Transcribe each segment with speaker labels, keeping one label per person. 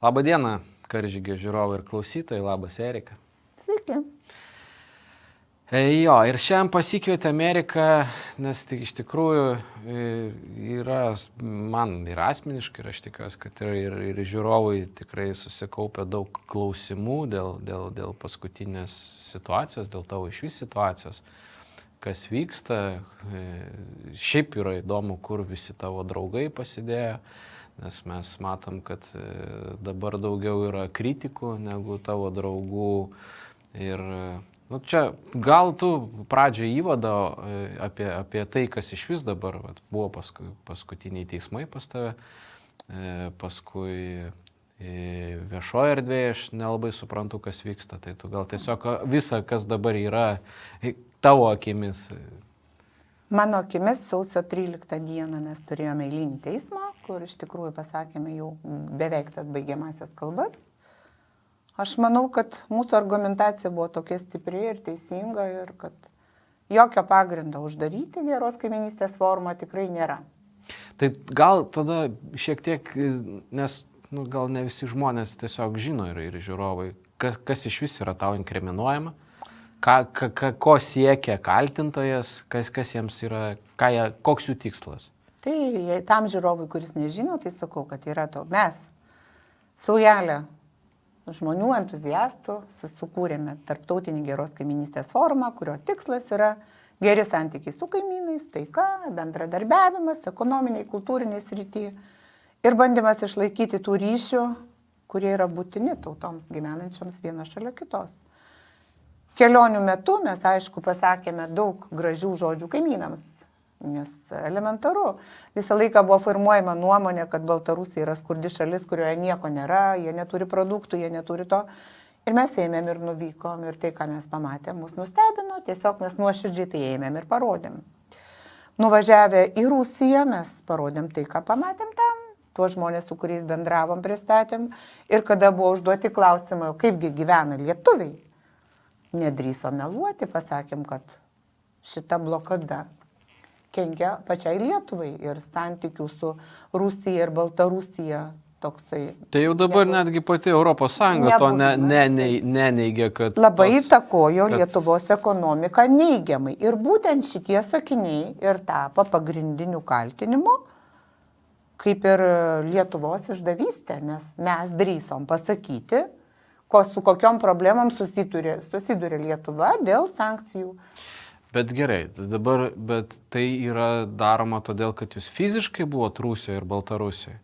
Speaker 1: Labą dieną, Karžygio žiūrovai ir klausytojai, labas Erika.
Speaker 2: Sveiki.
Speaker 1: Jo, ir šiandien pasikvietė Ameriką, nes tai iš tikrųjų yra, man ir asmeniškai, ir aš tikiuosi, kad ir žiūrovai tikrai susikaupė daug klausimų dėl paskutinės situacijos, dėl tavo išvis situacijos, kas vyksta. Šiaip yra įdomu, kur visi tavo draugai pasidėjo. Nes mes matom, kad dabar daugiau yra kritikų negu tavo draugų. Ir čia gal tu pradžioje įvado apie tai, kas iš vis dabar buvo paskutiniai teismai pas tave, paskui viešoje erdvėje aš nelabai suprantu, kas vyksta. Tai tu gal tiesiog visą, kas dabar yra tavo akimis.
Speaker 2: Mano akimis sausio 13 dieną mes turėjome eilinį teismą, kur iš tikrųjų pasakėme jau beveik tas baigiamasias kalbas. Aš manau, kad mūsų argumentacija buvo tokia stipri ir teisinga ir kad jokio pagrindo uždaryti geros kaiminystės formą tikrai nėra.
Speaker 1: Tai gal tada šiek tiek, nes gal ne visi žmonės tiesiog žino ir žiūrovai, kas iš vis yra tau inkriminuojama? Ko siekia kaltintojas, kas jiems yra, koks jų tikslas?
Speaker 2: Tai tam žiūrovui, kuris nežino, tai sakau, kad yra mes, saujelė žmonių entuziastų, susikūrėme tarptautinį geros kaiminystės formą, kurio tikslas yra geri santykiai su kaimynais, taika, bendradarbiavimas, ekonominiai, kultūriniai srityje ir bandymas išlaikyti tų ryšių, kurie yra būtini tautoms gyvenančioms viena šalia kitos. Kelionių metu mes, aišku, pasakėme daug gražių žodžių kaimynams, nes elementaru. Visą laiką buvo formuojama nuomonė, kad Baltarusija yra skurdi šalis, kurioje nieko nėra, jie neturi produktų, jie neturi to. Ir mes ėmėm ir nuvykom ir tai, ką mes pamatėm, mus nustebino, tiesiog mes nuoširdžiai tai ėmėm ir parodėm. Nuvažiavę į Rusiją mes parodėm tai, ką pamatėm tam, tuos žmonės, su kuriais bendravom, pristatėm. Ir kada buvo užduoti klausimai, kaipgi gyvena lietuviai, nedrįso meluoti, pasakėm, kad šita blokada kenkia pačiai Lietuvai ir santykių su Rusija ir Baltarusija toksai.
Speaker 1: Tai jau dabar netgi pati Europos Sąjunga to neneigia, kad...
Speaker 2: Labai įtakojo Lietuvos ekonomiką neigiamai. Ir būtent šitie sakiniai ir tapo pagrindiniu kaltinimu, kaip ir Lietuvos išdavystė, nes mes drįsom pasakyti, su kokiom problemom susiduria Lietuva dėl sankcijų.
Speaker 1: Bet gerai, bet tai yra daroma todėl, kad jūs fiziškai buvot Rusijoje ir Baltarusijoje.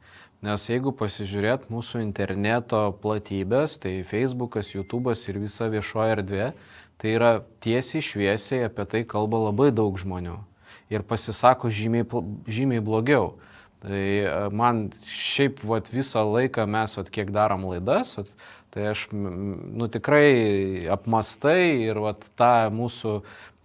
Speaker 1: Nes jeigu pasižiūrėt mūsų interneto platybės, tai Facebookas, YouTube'as ir visa viešoji erdvė, tai yra tiesiai šviesiai apie tai kalba labai daug žmonių. Ir pasisako žymiai blogiau. Tai man šiaip visą laiką mes kiek darom laidas, tai aš tikrai apmastai ir tą mūsų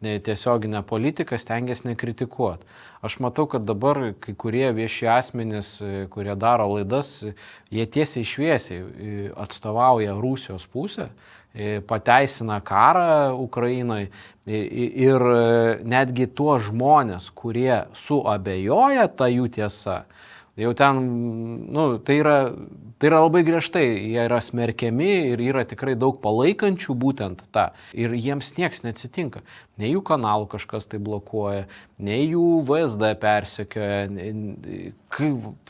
Speaker 1: tiesioginę politiką stengiasi nekritikuoti. Aš matau, kad dabar kai kurie vieši asmenys, kurie daro laidas, jie tiesiai šviesiai atstovauja Rusijos pusę, pateisina karą Ukrainai ir netgi tuos žmonės, kurie suabejoja tą jų tiesą, jau ten, tai yra labai griežtai, jie yra smerkiami ir yra tikrai daug palaikančių būtent tą. Ir jiems nieks neatsitinka. Nei jų kanalų kažkas tai blokuoja, nei jų VSD persekioja.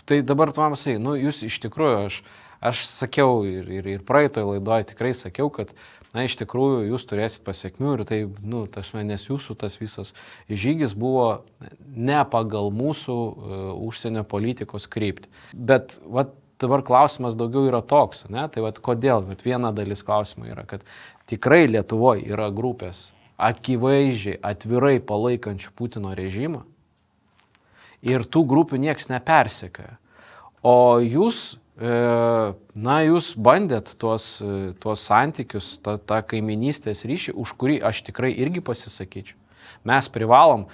Speaker 1: Tai dabar tu man sakai, jūs iš tikrųjų, aš sakiau ir praeitoje laidoje tikrai sakiau, kad iš tikrųjų jūs turėsit pasiekmių ir tai, nes jūsų tas visas žygis buvo ne pagal mūsų užsienio politikos kryptį. Bet dabar klausimas daugiau yra toks, tai kodėl? Viena dalis klausimų yra, kad tikrai Lietuvoje yra grupės akivaizdžiai, atvirai palaikančių Putino režimą ir tų grupių nieks nepersekioja. O jūs bandėt tuos santykius, tą kaiminystės ryšį, už kurį aš tikrai irgi pasisakyčiau. Mes privalom,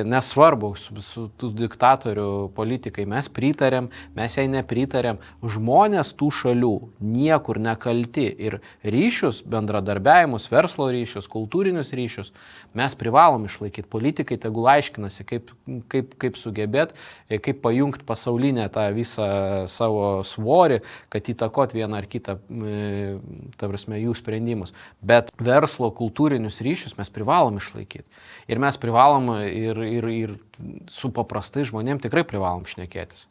Speaker 1: nesvarbu, su tų diktatorių politikai, mes pritarėm, mes jai nepritarėm, žmonės tų šalių niekur nekalti ir ryšius, bendradarbiavimus, verslo ryšius, kultūrinius ryšius mes privalom išlaikyti. Politikai tegul aiškinasi, kaip sugebėti, kaip pajungti pasaulinę tą visą savo svorį, kad įtakot vieną ar kitą, ta prasme, jų sprendimus. Bet verslo kultūrinius ryšius mes privalom išlaikyti. Ir mes privalom ir su paprastai žmonėm tikrai privalom šnekėtis.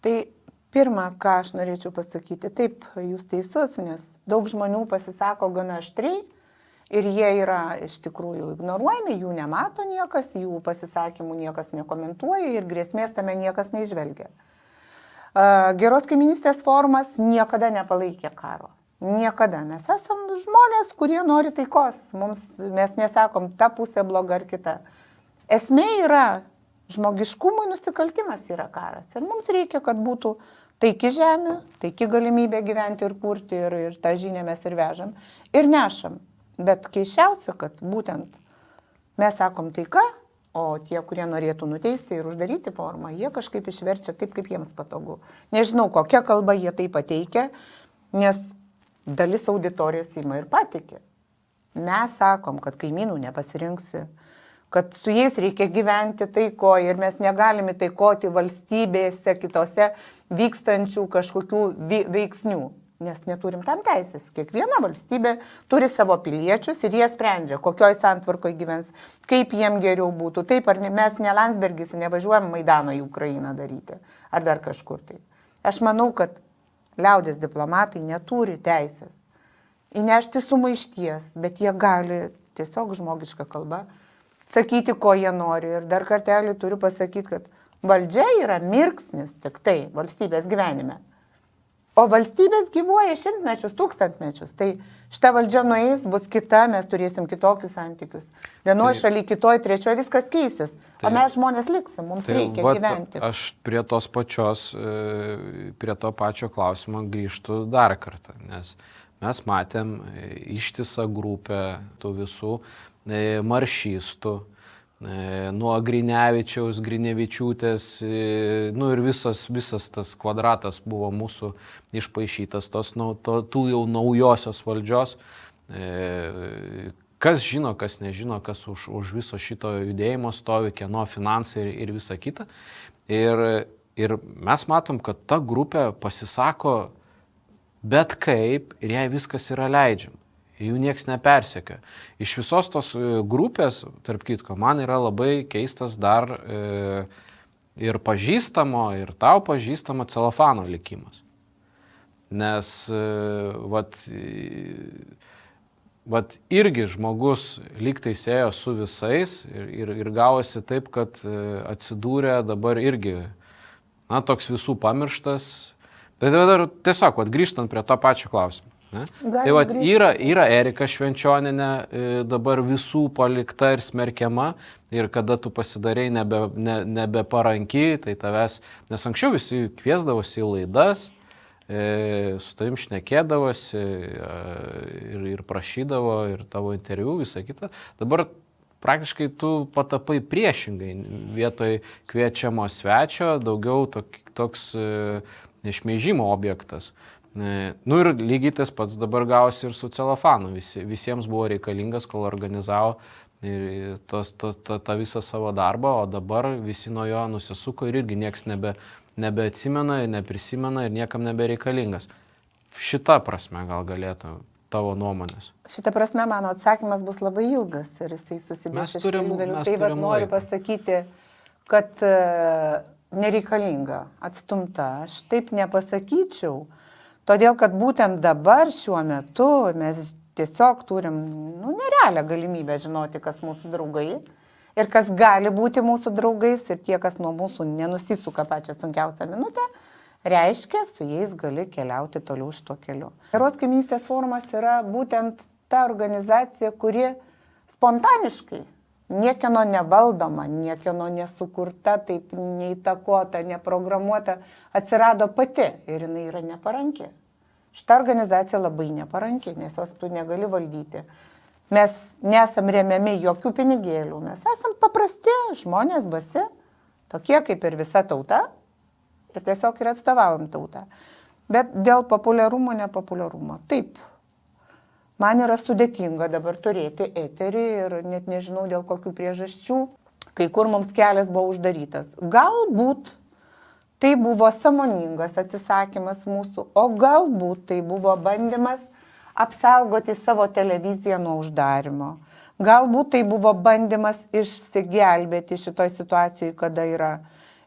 Speaker 2: Tai pirma, ką aš norėčiau pasakyti, taip, jūs teisus, nes daug žmonių pasisako gana aštriai ir jie yra iš tikrųjų ignoruojami, jų nemato niekas, jų pasisakymų niekas nekomentuoja ir grėsmės tame niekas neižvelgia. Geros kaiminystės forumas niekada nepalaikė karo. Niekada. Mes esam žmonės, kurie nori taikos. Mes nesakom, ta pusė bloga ar kita. Esmė yra, žmogiškumui nusikaltimas yra karas. Ir mums reikia, kad būtų taiki žemė, taiki galimybė gyventi ir kurti, ir tą žinią mes ir vežam. Ir nešam. Bet keiščiausia, kad būtent mes sakom taika, o tie, kurie norėtų nuteisti ir uždaryti formą, jie kažkaip išverčia taip, kaip jiems patogu. Nežinau, kokią kalbą jie tai pateikia, nes dalis auditorijos ima ir patikė. Mes sakom, kad kaimynų nepasirinksi, kad su jais reikia gyventi taikoje ir mes negalime taikoti valstybėse kitose vykstančių kažkokių veiksnių, nes neturim tam teisės. Kiekviena valstybė turi savo piliečius ir jie sprendžia, kokioj santvarkoje gyvens, kaip jiem geriau būtų. Taip, ar mes ne Landsbergis, nevažiuojam Maidano į Ukrainą daryti, ar dar kažkur tai. Aš manau, kad liaudės diplomatai neturi teisės įnešti sumaišties, bet jie gali tiesiog žmogišką kalbą sakyti, ko jie nori. Ir dar kartelį turiu pasakyti, kad valdžia yra mirksnis tik tai valstybės gyvenime. O valstybės gyvuoja šimtmečius, tūkstantmečius. Tai šita valdžia nueis, bus kita, mes turėsim kitokius santykius. Vienoje šalyje, kitoje, trečioje viskas keisis. O mes žmonės liksim, mums reikia gyventi.
Speaker 1: Aš prie to pačio klausimo grįžtu dar kartą, nes mes matėm ištisą grupę tų visų maršistų, nuo Grinevičiaus, Grinevičiūtės, ir visas tas kvadratas buvo mūsų išpaišytas tų jau naujosios valdžios. Kas žino, kas nežino, kas už viso šito judėjimo stovi, kieno finansai ir visa kita. Ir mes matom, kad ta grupė pasisako bet kaip ir jai viskas yra leidžiama. Jų nieks nepersekioja. Iš visos tos grupės, tarp kitko, man yra labai keistas dar ir pažįstamo, ir tau pažįstamo Celofano likimas. Nes, irgi žmogus lygtais ėjo su visais ir gavosi taip, kad atsidūrė dabar irgi, toks visų pamirštas. Bet dar tiesiog, grįžtant prie to pačio klausimo. Tai yra Erika Švenčioninė dabar visų palikta ir smerkiama ir kada tu pasidarei nebeparanki, tai tavęs, nes anksčiau visi kviesdavosi į laidas, su tavim šnekėdavosi ir prašydavo ir tavo interviu, visą kitą. Dabar praktiškai tu patapai priešingai, vietoj kviečiamo svečio, daugiau toks šmeižimo objektas. Ir lygiai tas pats dabar gausi ir su Celofanu. Visiems buvo reikalingas, kol organizavo tą visą savo darbą, o dabar visi nuo jo nusisuko ir irgi nieks nebeatsimena, neprisimena ir niekam nebereikalingas. Šita prasme gal galėtų tavo nuomonės.
Speaker 2: Šita prasme mano atsakymas bus labai ilgas ir jisai susidės iš kelių dalių. Tai noriu pasakyti, kad nereikalinga, atstumta. Aš taip nepasakyčiau. Todėl, kad būtent dabar šiuo metu mes tiesiog turim nerealią galimybę žinoti, kas mūsų draugai ir kas gali būti mūsų draugais ir tie, kas nuo mūsų nenusisuka pačią sunkiausią minutę, reiškia, su jais gali keliauti toliau šito keliu. Geros kaiminystės forumas yra būtent ta organizacija, kuri spontaniškai, niekieno nevaldoma, niekieno nesukurta, taip neįtakota, neprogramuota, atsirado pati ir jinai yra neparanki. Šita organizacija labai neparanki, nes jos tu negali valdyti. Mes nesam remiami jokių pinigėlių, mes esam paprasti žmonės, basi, tokie kaip ir visa tauta ir tiesiog ir atstovavom tautą. Bet dėl populiarumo, nepopuliarumo. Taip, man yra sudėtinga dabar turėti eterį ir net nežinau dėl kokių priežasčių, kai kur mums kelias buvo uždarytas. Galbūt tai buvo sąmoningas atsisakymas mūsų, o galbūt tai buvo bandymas apsaugoti savo televiziją nuo uždarimo. Galbūt tai buvo bandymas išsigelbėti šitoj situacijoje, kada yra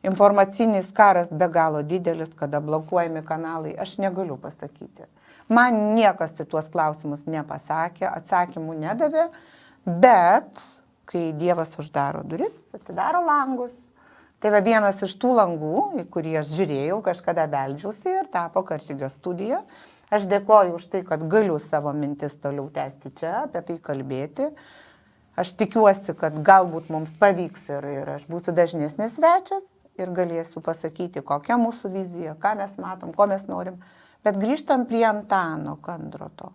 Speaker 2: informacinis karas be galo didelis, kada blokuojami kanalai. Aš negaliu pasakyti. Man niekas į tuos klausimus nepasakė, atsakymų nedavė, bet kai Dievas uždaro duris, atidaro langus. Tai va vienas iš tų langų, į kurį aš žiūrėjau, kažkada beldžiausi ir tapo Karžygio studija. Aš dėkoju už tai, kad galiu savo mintis toliau tęsti čia, apie tai kalbėti. Aš tikiuosi, kad galbūt mums pavyks ir aš būsiu dažnesnis svečias ir galėsiu pasakyti, kokia mūsų vizija, ką mes matom, ko mes norim. Bet grįžtam prie Antano Kandroto.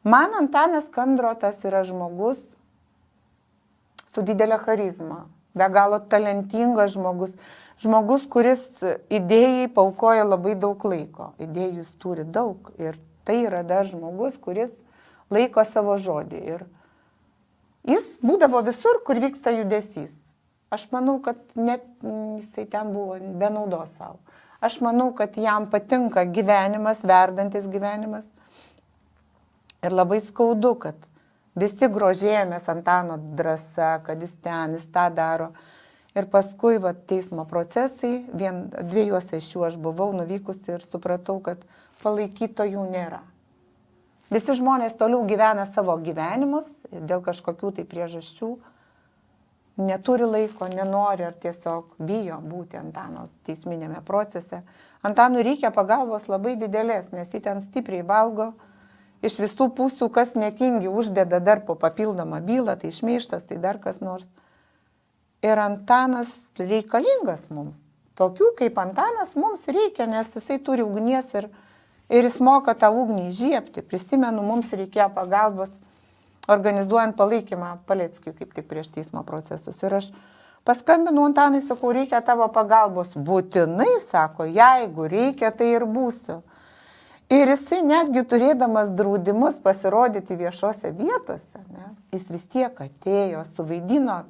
Speaker 2: Man Antanas Kandrotas yra žmogus su didelė charizma, be galo talentingas žmogus. Žmogus, kuris idėjai paukoja labai daug laiko. Idėjų jis turi daug ir tai yra dar žmogus, kuris laiko savo žodį. Ir jis būdavo visur, kur vyksta judesys. Aš manau, kad net jisai ten buvo be naudos savo. Aš manau, kad jam patinka gyvenimas, verdantis gyvenimas. Ir labai skaudu, kad visi grožėjomės Antano drąsa, kad jis tą daro. Ir paskui teismo procesai, dviejuose iš jų aš buvau nuvykusi ir supratau, kad palaikytojų nėra. Visi žmonės toliau gyvena savo gyvenimus ir dėl kažkokių tai priežasčių neturi laiko, nenori ar tiesiog bijo būti Antano teisminėme procese. Antanui reikia pagalbos labai didelės, nes jį ten stipriai valgo. Iš visų pusių, kas netingi, uždeda dar po papildomą bylą, tai šmeižtas, tai dar kas nors. Ir Antanas reikalingas mums. Tokių kaip Antanas mums reikia, nes jisai turi ugnies ir jis moka tą ugnį įžiebti. Prisimenu, mums reikėjo pagalbos organizuojant palaikymą Paleckiui kaip tik prieš teismo procesus. Ir aš paskambinu Antanai, sakau, reikia tavo pagalbos. Būtinai, sako, jeigu reikia, tai ir būsiu. Ir jisai netgi turėdamas draudimus pasirodyti viešose vietose, jis vis tiek atėjo, suvaidino,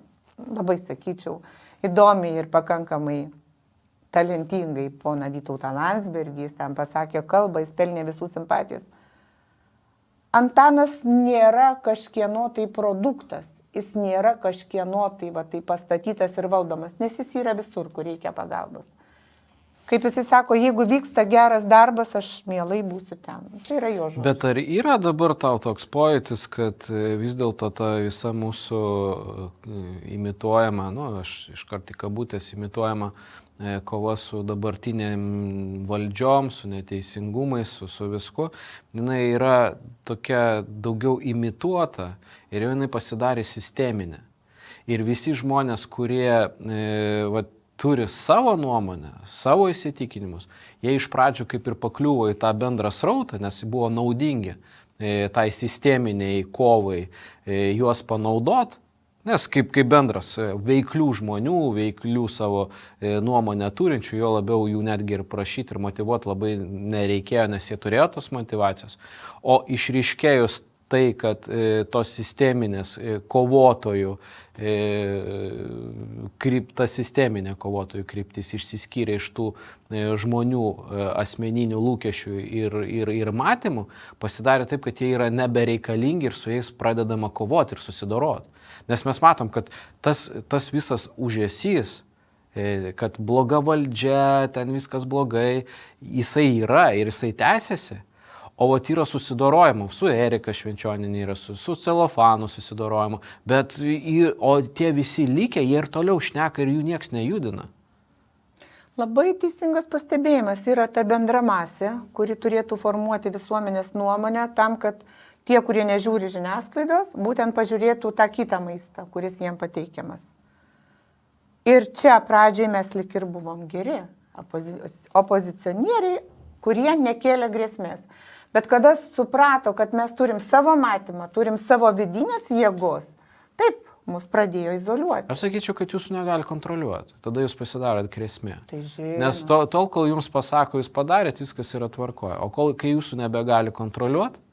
Speaker 2: labai sakyčiau, įdomiai ir pakankamai talentingai poną Vytautą Landsbergį, jis ten pasakė kalbą, jis pelnė visų simpatijas. Antanas nėra kažkieno tai produktas, jis nėra kažkieno tai pastatytas ir valdomas, nes jis yra visur, kur reikia pagalbos. Kaip jis sako, jeigu vyksta geras darbas, aš mielai būsiu ten. Tai yra jo žodžiai.
Speaker 1: Bet ar yra dabar tau toks pojūtis, kad vis dėlto ta visa mūsų imituojama, aš iškart į kabutės imituojama kova su dabartiniam valdžiom, su neteisingumais, su visku, jinai yra tokia daugiau imituota ir jau jinai pasidarė sisteminė. Ir visi žmonės, kurie turi savo nuomonę, savo įsitikinimus, jie iš pradžių kaip ir pakliuvo į tą bendrą srautą, nes buvo naudingi tai sisteminiai kovai juos panaudot, nes kaip bendras veiklių žmonių, veiklių savo nuomonę turinčių, jo labiau jų netgi ir prašyti ir motyvuoti labai nereikėjo, nes jie turėjo tos motyvacijos. O išryškėjus tai, kad tos sisteminės kovotojų, ta sisteminė kovotojų kryptis išsiskyrė iš tų žmonių asmeninių lūkesčių ir matymų, pasidarė taip, kad jie yra nebereikalingi ir su jais pradedama kovoti ir susidoroti. Nes mes matom, kad tas visas užesys, kad bloga valdžia, ten viskas blogai, jisai yra ir jisai tęsiasi. O yra susidorojama, su Erika Švenčioninė yra, su Celofanu susidorojama, o tie visi likę, jie ir toliau šneka ir jų nieks nejudina.
Speaker 2: Labai teisingas pastebėjimas yra ta bendra masė, kuri turėtų formuoti visuomenės nuomonę tam, kad tie, kurie nežiūri žiniasklaidos, būtent pažiūrėtų tą kitą maistą, kuris jiem pateikiamas. Ir čia pradžiai mes lik ir buvom geri, opozicionieriai, kurie nekėlė grėsmės. Bet kada suprato, kad mes turim savo matymą, turim savo vidinės jėgos, taip, mus pradėjo izoliuoti.
Speaker 1: Aš sakyčiau, kad jūsų negali kontroliuoti. Tada jūs pasidarot grėsmė.
Speaker 2: Tai žinoma.
Speaker 1: Nes tol, kol jums pasako, jūs padarėt, viskas yra tvarkoje. O kai jūsų nebegali kontroliuoti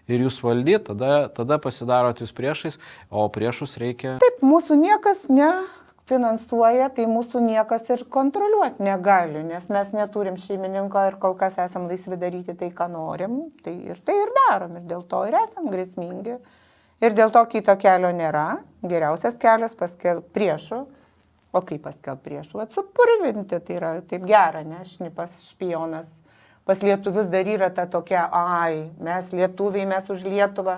Speaker 1: ir jūs valdyt, tada pasidarot jūs priešais, o priešus reikia...
Speaker 2: Taip, mūsų niekas nefinansuoja, tai mūsų niekas ir kontroliuoti negali, nes mes neturim šeimininko ir kol kas esam laisvi daryti tai, ką norim, tai ir darom. Ir dėl to ir esam grėsmingi. Ir dėl to kito kelio nėra. Geriausias kelias paskelbti priešų. O kaip paskelbti priešų? Atsupurvinti, tai yra taip gera, ne? Šnipas, špionas. Pas lietuvius dar yra ta tokia, mes lietuviai, mes už Lietuvą.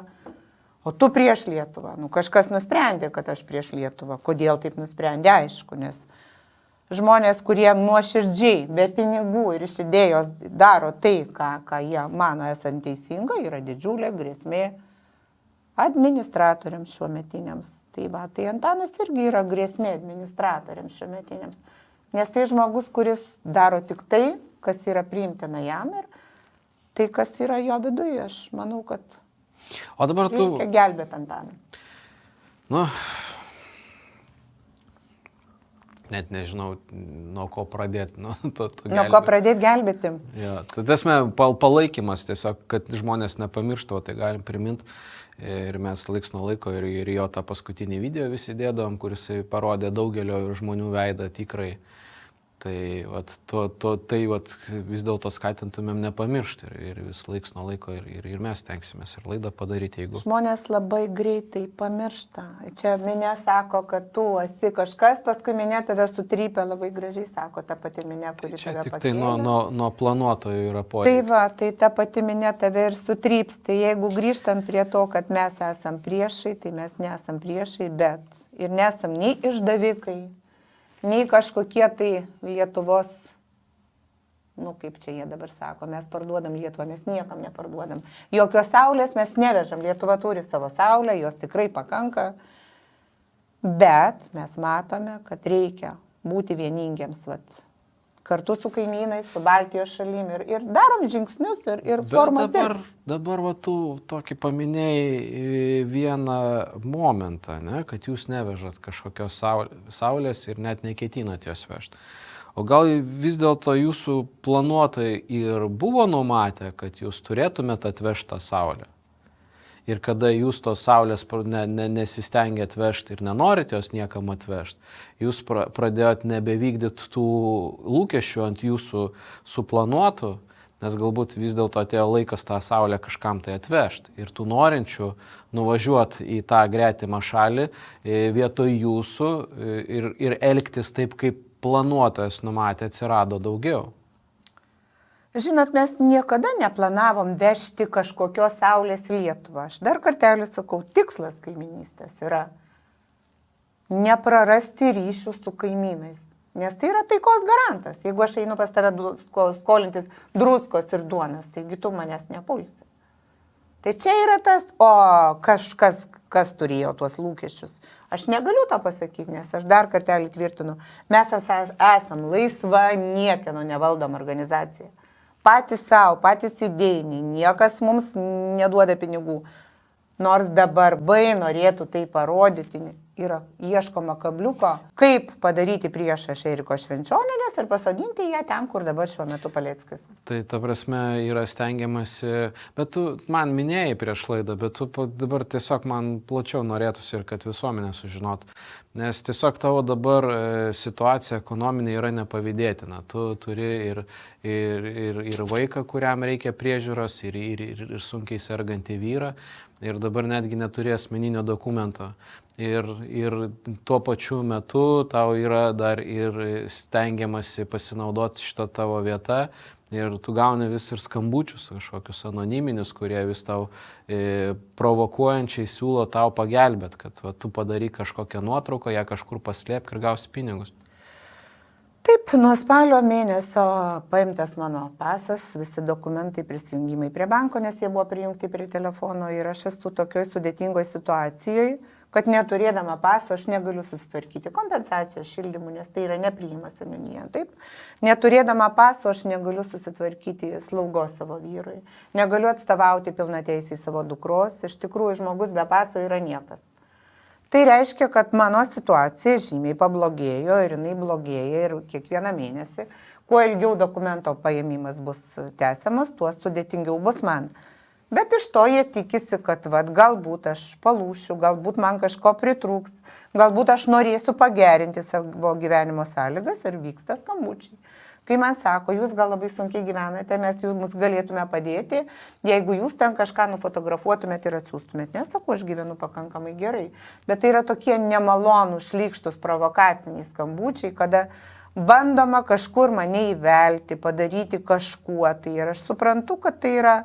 Speaker 2: O tu prieš Lietuvą. Kažkas nusprendė, kad aš prieš Lietuvą. Kodėl taip nusprendė? Aišku, nes žmonės, kurie nuoširdžiai, be pinigų ir iš idėjos daro tai, ką jie mano esant teisinga, yra didžiulė grėsmė administratoriams šiuometiniams. Tai Antanas irgi yra grėsmė administratoriams šiuometiniams. Nes tai žmogus, kuris daro tik tai, kas yra priimtina jam ir tai, kas yra jo viduje. Aš manau, kad reikia gelbėti Antaną.
Speaker 1: Net nežinau, nuo ko pradėti. Nuo
Speaker 2: ko pradėti gelbėti.
Speaker 1: Ja, tai palaikymas tiesiog, kad žmonės nepamirštų, tai galim priminti. Ir mes laiks nuo laiko ir jo tą paskutinį video visi dėdavom, kuris parodė daugelio žmonių veidą tikrai. Tai vis dėlto skatintumėm nepamiršti ir vis laiks nuo laiko ir mes tenksimės ir laidą padaryti, jeigu...
Speaker 2: Žmonės labai greitai pamiršta. Čia minė sako, kad tu esi kažkas, paskui minė tave sutrypia, labai gražiai sako ta pati minė, kuri tave pakėlė.
Speaker 1: Tai nuo planuotojų yra poreikis.
Speaker 2: Tai ta pati minė tave ir sutryps. Tai jeigu grįžtant prie to, kad mes esam priešai, tai mes nesam priešai, bet ir nesam nei išdavikai, nei kažkokie tai Lietuvos, kaip čia jie dabar sako, mes parduodam Lietuvą, mes niekam neparduodam. Jokios saulės mes nevežam, Lietuva turi savo saulę, jos tikrai pakanka, bet mes matome, kad reikia būti vieningiems, kartu su kaimynais, su Baltijos šalim ir darom žingsnius ir formos dirbs.
Speaker 1: Dabar tu tokį paminėjai vieną momentą, ne, kad jūs nevežat kažkokios saulės ir net neketinat jos vežti. O gal vis dėlto jūsų planuotojai ir buvo numatę, kad jūs turėtumėt atvežti tą saulę? Ir kada jūs tos saulės nesistengėt atvežti ir nenorit jos niekam atvežti, jūs pradėjot nebevykdyti tų lūkesčių ant jūsų suplanuotų, nes galbūt vis dėlto atėjo laikas tą saulę kažkam tai atvežti. Ir tų norinčių nuvažiuoti į tą gretimą šalį vietoj jūsų ir elgtis taip, kaip planuotojas numatė, atsirado daugiau.
Speaker 2: Žinot, mes niekada neplanavom vežti kažkokios saulės Lietuvą. Aš dar kartelį sakau, tikslas kaiminystės yra neprarasti ryšių su kaimynais. Nes tai yra taikos garantas. Jeigu aš einu pas tave skolintis druskos ir duonos, taigi tu manęs nepulsi. Tai čia yra tas, o kažkas, kas turėjo tuos lūkesčius. Aš negaliu to pasakyti, nes aš dar kartelį tvirtinu, mes esam laisva, niekieno nevaldoma organizacija. Patys savo, patys idėjiniai, niekas mums neduoda pinigų. Nors dabar norėtų tai parodyti, yra ieškoma kabliuko, kaip padaryti priešą Erikos Švenčionienės ir pasodinti ją ten, kur dabar šiuo metu Paleckis.
Speaker 1: Tai ta prasme yra stengiamasi, bet tu man minėjai prieš laidą, bet tu dabar tiesiog man plačiau norėtųsi ir kad visuomenė sužinotų. Nes tiesiog tavo dabar situacija ekonominė yra nepavydėtina. Tu turi ir vaiką, kuriam reikia priežiūros, ir sunkiai sergantį vyrą, ir dabar netgi neturi asmeninio dokumento. Ir tuo pačiu metu tau yra dar ir stengiamasi pasinaudoti šitą tavo vietą ir tu gauni vis ir skambučius kažkokius anoniminius, kurie vis tau provokuojančiai siūlo tau pagelbėti, kad tu padaryk kažkokią nuotrauką, ją kažkur paslėpk ir gausi pinigus.
Speaker 2: Taip, Taip, nuo spalio mėnesio paimtas mano pasas, visi dokumentai, prisijungimai prie banko, nes jie buvo prijungti prie telefono ir aš esu tokioj sudėtingoje situacijoje, kad neturėdama paso aš negaliu susitvarkyti kompensacijos šildymų, nes tai yra nepriima seniūnija. Taip, neturėdama paso aš negaliu susitvarkyti slaugos savo vyrui, negaliu atstovauti pilnateisį savo dukros, iš tikrųjų žmogus be paso yra niekas. Tai reiškia, kad mano situacija žymiai pablogėjo ir jinai blogėja ir kiekvieną mėnesį, kuo ilgiau dokumento paėmimas bus tęsiamas, tuo sudėtingiau bus man. Bet iš to jie tikisi, kad galbūt aš palūšiu, galbūt man kažko pritrūks, galbūt aš norėsiu pagerinti savo gyvenimo sąlygas ir vyksta skambučiai. Kai man sako, jūs gal labai sunkiai gyvenate, mes jums galėtume padėti, jeigu jūs ten kažką nufotografuotumėt ir atsiųstumėt. Nesakau, aš gyvenu pakankamai gerai, bet tai yra tokie nemalonų, šlykštus, provokaciniai skambučiai, kada bandoma kažkur mane įvelti, padaryti kažkuo. Tai ir aš suprantu, kad tai yra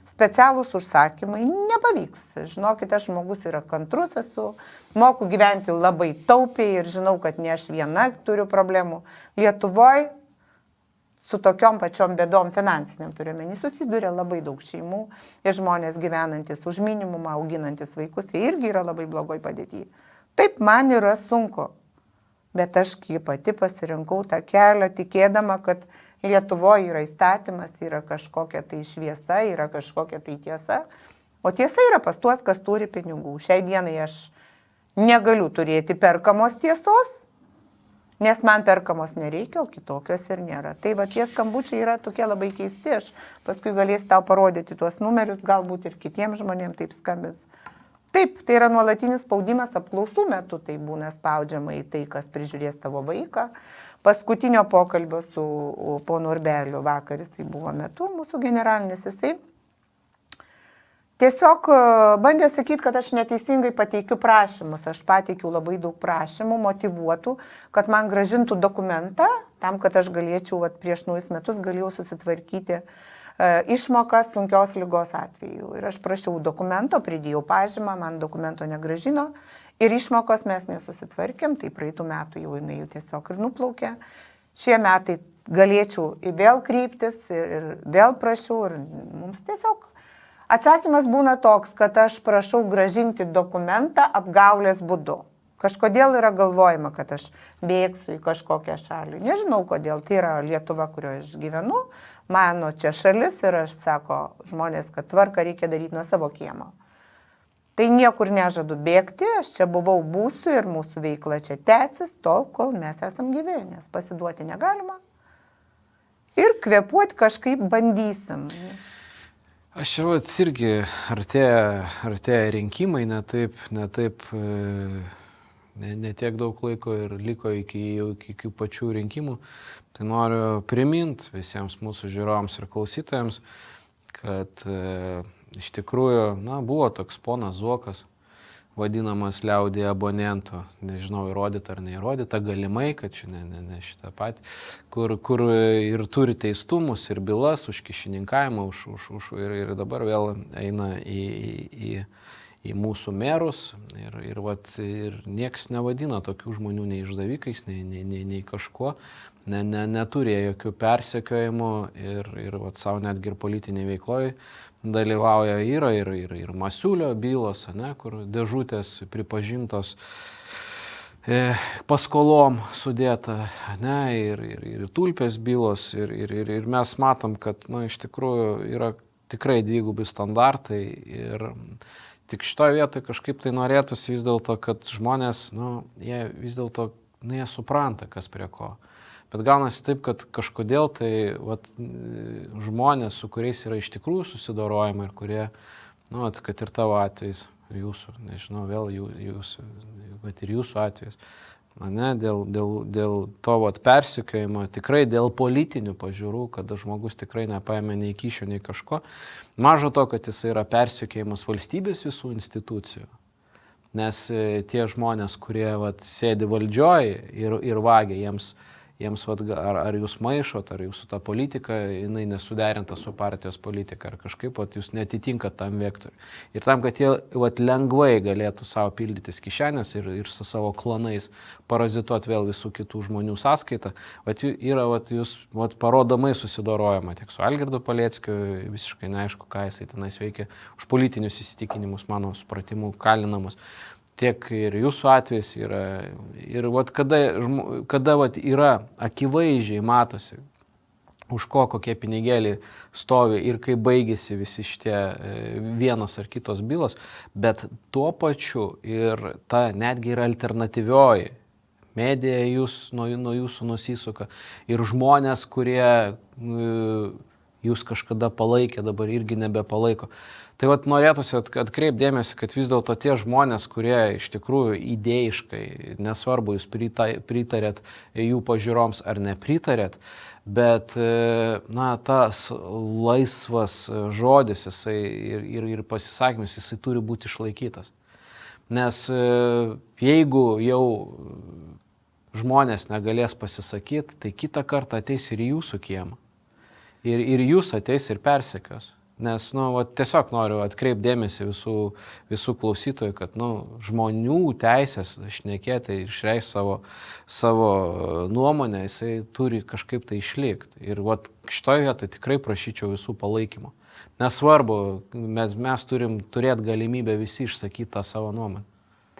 Speaker 2: specialūs užsakymai, nepavyks. Žinokite, aš žmogus yra kantrus esu, moku gyventi labai taupiai ir žinau, kad ne aš viena turiu problemų. Lietuvoje su tokiom pačiom bėdom finansiniam turiuomenį susiduria labai daug šeimų ir žmonės gyvenantis už minimumą, auginantis vaikus, jie irgi yra labai blogoj padėtyje. Taip, man yra sunku, bet aš pati pasirinkau tą kelią, tikėdama, kad Lietuvoje yra įstatymas, yra kažkokia tai šviesa, yra kažkokia tai tiesa, o tiesa yra pas tuos, kas turi pinigų. Šiai dienai aš negaliu turėti perkamos tiesos, nes man perkamos nereikia, o kitokios ir nėra. Tai va tie skambučiai yra tokie labai keisti, aš paskui galėsiu tau parodyti tuos numerius, galbūt ir kitiems žmonėms taip skambins. Taip, tai yra nuolatinis spaudimas apklausų metu, tai būna spaudžiama į tai, kas prižiūrės tavo vaiką. Paskutinio pokalbio su ponu Urbeliu vakar, jisai buvo metu, mūsų generalinis, jisai tiesiog bandė sakyti, kad aš neteisingai pateikiu prašymus. Aš pateikiu labai daug prašymų, motyvuotų, kad man gražintų dokumentą, tam, kad aš galėčiau, prieš naujus metus galėjau susitvarkyti išmoką sunkios ligos atveju. Ir aš prašiau dokumento, pridėjau pažymą, man dokumento negražino ir išmokos mes nesusitvarkėm, tai praeitų metų jau jinai tiesiog ir nuplaukė. Šie metai galėčiau vėl kryptis ir vėl prašiau ir mums tiesiog atsakymas būna toks, kad aš prašau gražinti dokumentą apgaulės būdu. Kažkodėl yra galvojama, kad aš bėgsiu į kažkokią šalį. Nežinau kodėl, tai yra Lietuva, kurioje aš gyvenu, mano čia šalis ir aš sako žmonės, kad tvarką reikia daryti nuo savo kiemo. Tai niekur nežadu bėgti, aš čia buvau, būsiu ir mūsų veikla čia tęsis tol, kol mes esam gyvi, nes pasiduoti negalima. Ir kvėpuoti kažkaip bandysim.
Speaker 1: Aš čia irgi artėja rinkimai, ne tiek daug laiko ir liko iki pačių rinkimų. Tai noriu priminti visiems mūsų žiūrovams ir klausytojams, kad iš tikrųjų, buvo toks ponas Zuokas, vadinamas liaudyje abonentu, nežinau, įrodyta ar neįrodyta, galimai, kad čia ne šitą patį, kur ir turi teistumus ir bylas už kyšininkavimą, ir dabar vėl eina į mūsų merus ir nieks nevadina tokių žmonių nei išdavikais, nei kažkuo, neturėjo jokių persekiojimų ir savo netgi ir politinėje veikloje dalyvauja ir Masiulio bylos, kur dėžutės pripažintos paskolom sudėta, ir Tulpės bylos ir mes matom, kad iš tikrųjų yra tikrai dvigubi standartai ir tik šitoje vietoje kažkaip tai norėtųsi vis dėlto, kad žmonės, jie vis dėlto, jie supranta, kas prie ko. Bet gaunasi taip, kad kažkodėl tai žmonės, su kuriais yra iš tikrųjų susidorojama ir kurie, kad ir tavo atvejais, jūsų, nežinau, vėl jūsų, bet ir jūsų atvejais, dėl to persekiojimo, tikrai dėl politinių pažiūrų, kad žmogus tikrai nepaėmė nei kyšio, nei kažko. Mažo to, kad jis yra persekiojimas valstybės visų institucijų, nes tie žmonės, kurie sėdi valdžioj ir vagia, jiems ar jūs maišot, ar jūsų ta politika, jinai nesuderinta su partijos politika, ar kažkaip jūs netitinkat tam vektoriui. Ir tam, kad jie lengvai galėtų savo pildytis kišenės ir su savo klanais parazituoti vėl visų kitų žmonių sąskaitą, jūs parodomai susidorojama tiek su Algirdu Paleckiu, visiškai neaišku, ką jisai tenais veikia, už politinius įsitikinimus, mano supratimu, kalinamus. Tiek ir jūsų atvejs yra. Ir kada yra akivaizdžiai matosi, už kokie pinigėliai stovi ir kai baigėsi visi šitie vienos ar kitos bylos, bet tuo pačiu ir ta netgi yra alternatyvioji medija nuo jūsų nusisuka ir žmonės, kurie jūs kažkada palaikė, dabar irgi nebepalaiko. Tai norėtųsi atkreipdėmėsi, kad vis dėlto tie žmonės, kurie iš tikrųjų idėjiškai, nesvarbu, jūs pritarėt jų pažiūroms ar nepritarėt, bet tas laisvas žodis jisai ir pasisakymas, jisai turi būti išlaikytas. Nes jeigu jau žmonės negalės pasisakyti, tai kitą kartą ateis ir jūsų kiemą. Ir jūs ateis ir persekios. Nes tiesiog noriu atkreipdėmėsi visų klausytojų, kad žmonių teisės šnekėti ir išreikšti savo nuomonę, jisai turi kažkaip tai išlikti. Ir šitoje vietoje tikrai prašyčiau visų palaikymo. Nesvarbu, mes turim turėti galimybę visi išsakyti tą savo nuomonę.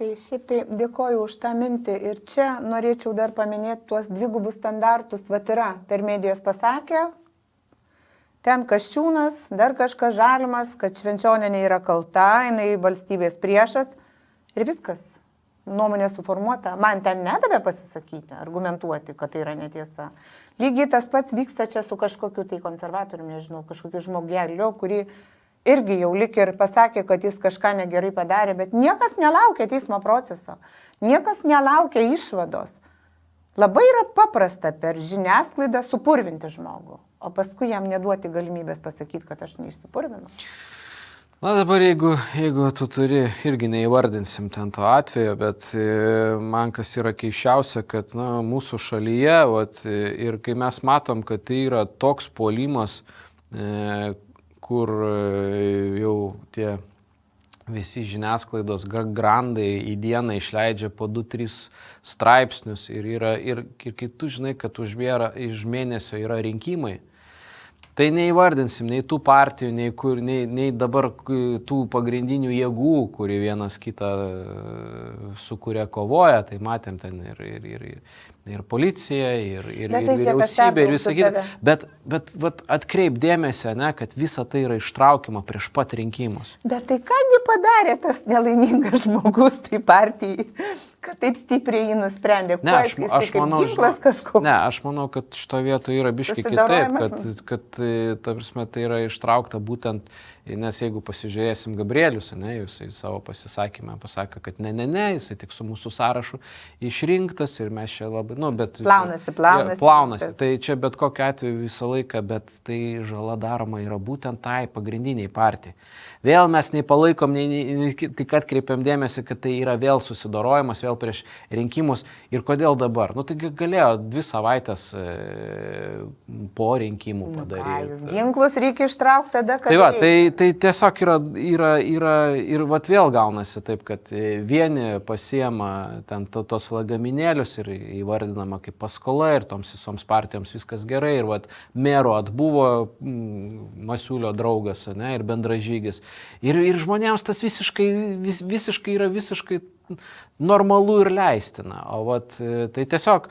Speaker 2: Tai šiaip tai dėkoju už tą mintį ir čia norėčiau dar paminėti tuos dvigubus standartus, yra per medijas pasakė, ten Kasčiūnas, dar kažkas Žalimas, kad Švenčionienė yra kalta, jinai valstybės priešas ir viskas. Nuomonė suformuota. Man ten nedavė pasisakyti, argumentuoti, kad tai yra netiesa. Lygiai tas pats vyksta čia su kažkokiu tai konservatoriumi, nežinau, kažkokiu žmogeliu, kurį irgi jau lik ir pasakė, kad jis kažką negerai padarė, bet niekas nelaukia teismo proceso, niekas nelaukia išvados. Labai yra paprasta per žiniasklaidą supurvinti žmogų, o paskui jam neduoti galimybės pasakyti, kad aš neišsipurvinu.
Speaker 1: Dabar jeigu tu turi, irgi neįvardinsim ten to atvejo, bet man kas yra keiščiausia, kad mūsų šalyje ir kai mes matom, kad tai yra toks puolimas, kur jau tie visi žiniasklaidos grandai į dieną išleidžia po 2-3 straipsnius ir kai tu žinai, kad už mėnesio yra rinkimai, tai neįvardinsim nei tų partijų, nei dabar tų pagrindinių jėgų, kurie vienas kitą su kuria kovoja, tai matėm ten ir policija, ir vyriausybė, ir visą kitą. Bet atkreip dėmesį, kad visa tai yra ištraukiama prieš pat rinkimus.
Speaker 2: Bet tai kągi padarė tas nelaimingas žmogus tai partijai, kad taip stipriai jį nusprendė?
Speaker 1: Aš manau, kad šito vietoje yra biški kitaip, kad ta prasme, tai yra ištraukta būtent, nes jeigu pasižiūrėsim Gabrielius, jisai savo pasisakymą pasakė, kad ne, jisai tik su mūsų sąrašu išrinktas ir mes čia labai, plaunasi. Tai čia bet kokiu atveju visą laiką, bet tai žala daroma yra būtent tai pagrindiniai partijai. Vėl mes nei palaikom, nei tik atkreipiam dėmesį, kad tai yra vėl susidorojimas, vėl prieš rinkimus. Ir kodėl dabar? Tai galėjo 2 savaitės po rinkimų padaryti.
Speaker 2: Ginklus reikia ištraukti tada, kad...
Speaker 1: Tai tiesiog yra ir vėl gaunasi taip, kad vieni pasiema ten tos lagaminėlius ir įvardinama kaip paskola ir toms visoms partijoms viskas gerai ir mero atbuvo Masiulio draugas ir bendražygis. Ir žmonėms tas visiškai yra visiškai normalu ir leistina. O tai tiesiog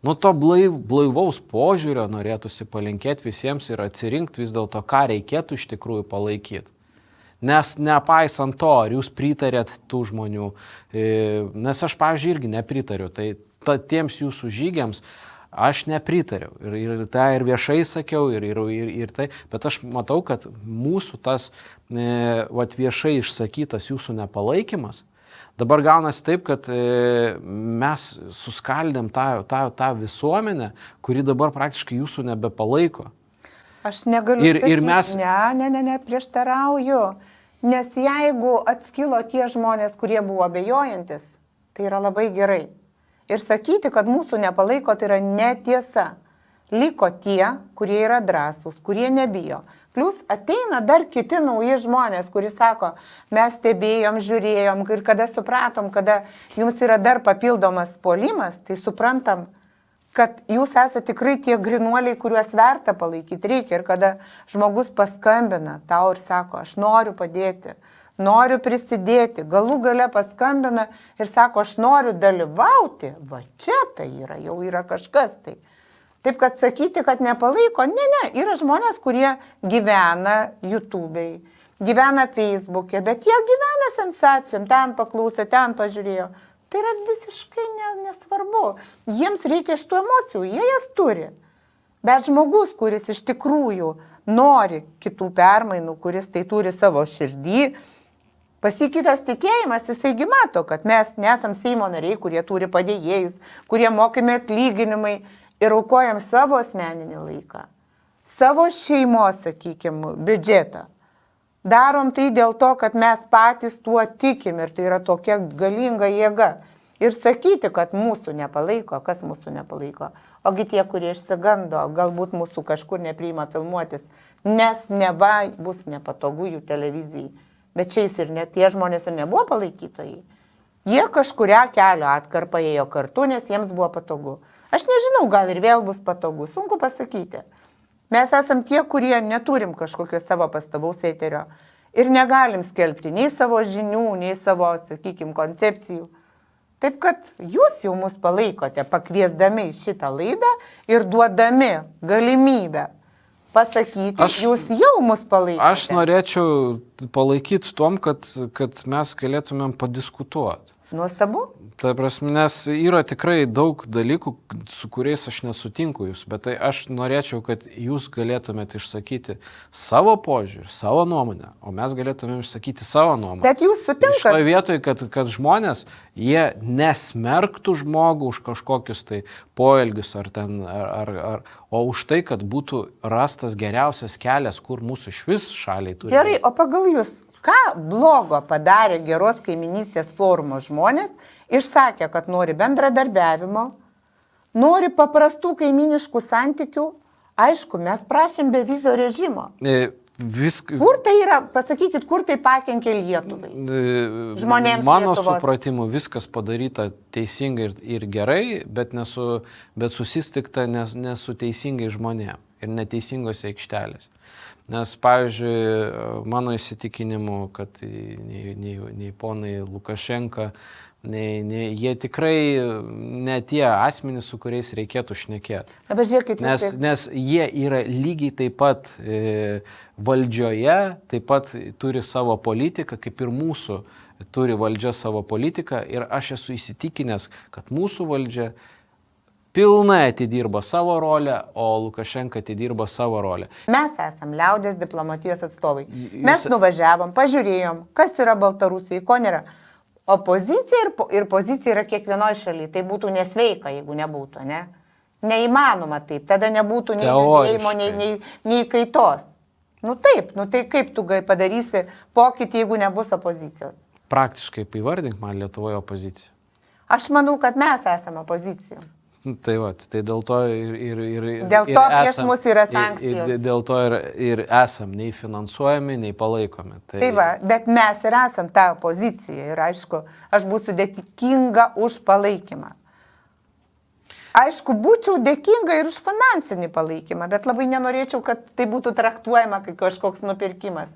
Speaker 1: to blaivaus požiūrio norėtųsi palinkėti visiems ir atsirinkti vis dėlto, ką reikėtų iš tikrųjų palaikyti. Nes nepaisant to, ar jūs pritarėt tų žmonių, nes aš, pavyzdžiui, irgi nepritariu, tai tiems jūsų žygiams aš nepritariu. Ir tą ir viešai sakiau, ir tai, bet aš matau, kad mūsų tas viešai išsakytas jūsų nepalaikymas, dabar gaunasi taip, kad mes suskaldėm tą visuomenę, kuri dabar praktiškai jūsų nebepalaiko.
Speaker 2: Aš negaliu sakyti, ne, prieštarauju, nes jeigu atskilo tie žmonės, kurie buvo abejojantis, tai yra labai gerai. Ir sakyti, kad mūsų nepalaiko, tai yra netiesa. Liko tie, kurie yra drąsūs, kurie nebijo. Plus ateina dar kiti nauji žmonės, kurie sako, mes stebėjom, žiūrėjom ir kada supratom, kada jums yra dar papildomas puolimas, tai suprantam, kad jūs esate tikrai tie grinuoliai, kuriuos verta palaikyti reikia. Ir kada žmogus paskambina tau ir sako, aš noriu padėti, noriu prisidėti, galų gale paskambina ir sako, aš noriu dalyvauti, va čia tai jau yra kažkas tai. Taip, kad sakyti, kad nepalaiko, ne, yra žmonės, kurie gyvena YouTube'ai, gyvena Facebook'e, bet jie gyvena sensacijom, ten paklausė, ten pažiūrėjo. Tai yra visiškai nesvarbu. Jiems reikia šitų emocijų, jie jas turi. Bet žmogus, kuris iš tikrųjų nori kitų permainų, kuris tai turi savo širdį, pasikytas tikėjimas, jisai mato, kad mes nesam Seimo nariai, kurie turi padėjėjus, kurie mokami atlyginimai. Ir aukojam savo asmeninį laiką, savo šeimos, sakykime, biudžetą. Darom tai dėl to, kad mes patys tuo tikim ir tai yra tokia galinga jėga. Ir sakyti, kad mūsų nepalaiko, kas mūsų nepalaiko. Ogi tie, kurie išsigando, galbūt mūsų kažkur nepriima filmuotis, nes neva bus nepatogu jų televizijai. Bet čia jis ir net tie žmonės ir nebuvo palaikytojai. Jie kažkuria kelio atkarpą ėjo kartu, nes jiems buvo patogu. Aš nežinau, gal ir vėl bus patogu, sunku pasakyti. Mes esam tie, kurie neturim kažkokio savo pastovaus eterio ir negalim skelbti nei savo žinių, nei savo, sakykime, koncepcijų. Taip kad jūs jau mus palaikote, pakviesdami šitą laidą ir duodami galimybę pasakyti, jūs jau mus palaikote.
Speaker 1: Aš norėčiau palaikyti tom, kad mes galėtumėm padiskutuoti.
Speaker 2: Nuostabu?
Speaker 1: Ta prasme, nes yra tikrai daug dalykų, su kuriais aš nesutinku jūs, bet tai aš norėčiau, kad jūs galėtumėte išsakyti savo požiūrį, savo nuomonę, o mes galėtumėm išsakyti savo nuomonę.
Speaker 2: Bet jūs sutinkate?
Speaker 1: Šitoje vietoje, kad žmonės, jie nesmerktų žmogų už kažkokius tai poelgius o už tai, kad būtų rastas geriausias kelias, kur mūsų išvis šaliai turi.
Speaker 2: Gerai, o pagal jūs, ką blogo padarė geros kaiminystės forumo žmonės, išsakė, kad nori bendradarbiavimo, nori paprastų kaiminiškų santykių. Aišku, mes prašėm bevizio režimo. Kur tai yra, pasakykit, kur tai pakenkė Lietuvai? Žmonėms
Speaker 1: mano
Speaker 2: Lietuvos.
Speaker 1: supratimu viskas padaryta teisingai ir gerai, bet susistikta nesu teisingai žmonėm ir neteisingose aikštelės. Nes, pavyzdžiui, mano įsitikinimu, kad nei ponai Lukašenka, jie tikrai ne tie asmenys, su kuriais reikėtų šnekėti.
Speaker 2: Dabar žiūrėkit,
Speaker 1: nes jie yra lygiai taip pat valdžioje, taip pat turi savo politiką, kaip ir mūsų turi valdžia savo politiką. Ir aš esu įsitikinęs, kad mūsų valdžia pilnai atidirba savo rolę, o Lukašenka atidirba savo rolę.
Speaker 2: Mes esam liaudės diplomatijos atstovai. Mes nuvažiavom, pažiūrėjom, kas yra Baltarusijai, ko nėra. Opozicija ir pozicija yra kiekvienoje šalyje. Tai būtų nesveika, jeigu nebūtų, ne? Neįmanoma taip. Tada nebūtų nei judėjimo, nei kaitos. Taip, tai kaip tu padarysi pokytį, jeigu nebus opozicijos?
Speaker 1: Praktiškai įvardink man Lietuvoje opoziciją.
Speaker 2: Aš manau, kad mes esame opozicija.
Speaker 1: Tai dėl to
Speaker 2: dėl to prieš mus yra sankcijos.
Speaker 1: Dėl to ir esam nei finansuojami, nei palaikomi.
Speaker 2: Tai va, bet mes ir esam ta opozicija ir aišku, aš būsiu dėkinga už palaikymą. Aišku, būčiau dėkinga ir už finansinį palaikymą, bet labai nenorėčiau, kad tai būtų traktuojama kaip kažkoks nupirkimas.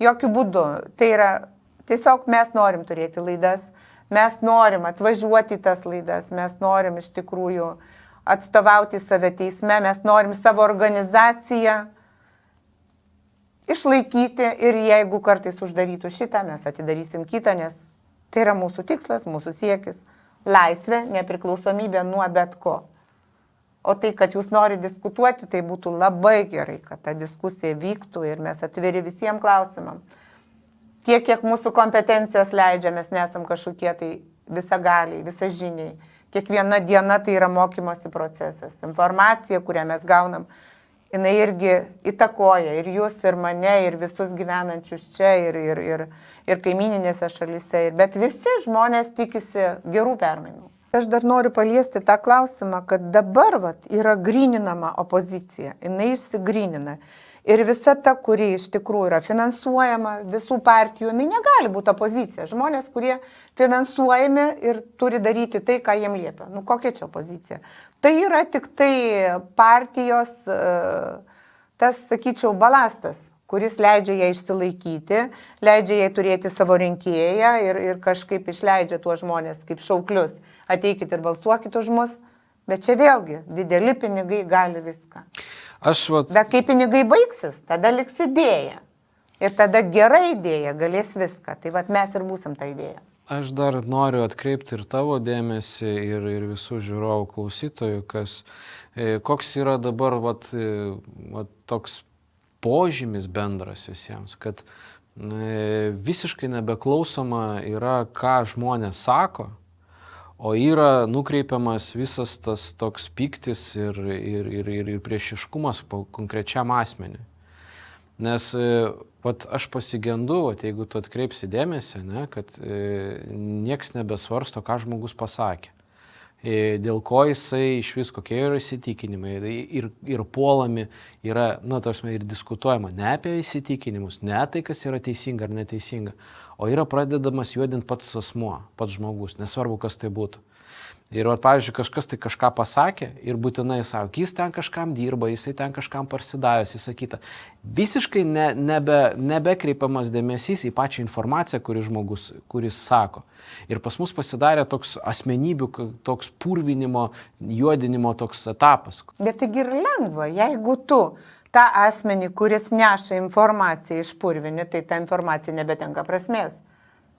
Speaker 2: Jokių būdų. Tai yra, tiesiog mes norim turėti laidas. Mes norim atvažiuoti į tas laidas, mes norim iš tikrųjų atstovauti save teisme, mes norim savo organizaciją išlaikyti ir jeigu kartais uždarytų šitą, mes atidarysim kitą, nes tai yra mūsų tikslas, mūsų siekis - laisvė, nepriklausomybė nuo bet ko. O tai, kad jūs nori diskutuoti, tai būtų labai gerai, kad ta diskusija vyktų ir mes atviri visiems klausimam. Tiek, kiek mūsų kompetencijos leidžia, mes nesam kažkokie tai visagaliai, visažiniai. Kiekviena diena tai yra mokymosi procesas. Informacija, kurią mes gaunam, jinai irgi įtakoja ir jūs, ir mane, ir visus gyvenančius čia, ir kaimininėse šalyse. Bet visi žmonės tikisi gerų permainų. Aš dar noriu paliesti tą klausimą, kad dabar yra gryninama opozicija, jinai išsigrynina. Ir visa ta, kuri iš tikrųjų yra finansuojama visų partijų, jinai negali būti opozicija. Žmonės, kurie finansuojami ir turi daryti tai, ką jiem liepia. Nu, kokia čia opozicija? Tai yra tik tai partijos, tas, sakyčiau, balastas, kuris leidžia ją išsilaikyti, leidžia jai turėti savo rinkėją ir kažkaip išleidžia tuos žmonės kaip šauklius. Ateikit ir balsuokit už mus. Bet čia vėlgi, dideli pinigai gali viską. Bet kai pinigai baigsis, tada liks idėja. Ir tada gera idėja galės viską. Tai mes ir būsim tą idėją.
Speaker 1: Aš dar noriu atkreipti ir tavo dėmesį, ir visų žiūrovų klausytojų, koks yra dabar toks požymis bendras visiems, kad visiškai nebeklausoma yra, ką žmonės sako, o yra nukreipiamas visas tas toks pyktis ir priešiškumas konkrečiam asmeniui. Nes aš pasigendu, jeigu tu atkreipsi dėmesį, kad nieks nebesvarsto, ką žmogus pasakė. Dėl ko jisai iš vis, kokie yra įsitikinimai ir puolami yra, ir diskutuojama ne apie įsitikinimus, ne tai, kas yra teisinga ar neteisinga, o yra pradedamas juodinti pats asmuo, pats žmogus, nesvarbu, kas tai būtų. Ir, pavyzdžiui, kažkas tai kažką pasakė ir būtinai sako, jis ten kažkam dirba, jisai ten kažkam parsidavęs, visą kitą. Visiškai nebekreipiamas dėmesys į pačią informaciją, kuris sako. Ir pas mus pasidarė toks asmenybių, toks purvinimo, juodinimo toks etapas.
Speaker 2: Bet taigi ir lengva, jeigu tu tą asmenį, kuris neša informaciją iš purvinį, tai ta informacija nebetenka prasmės.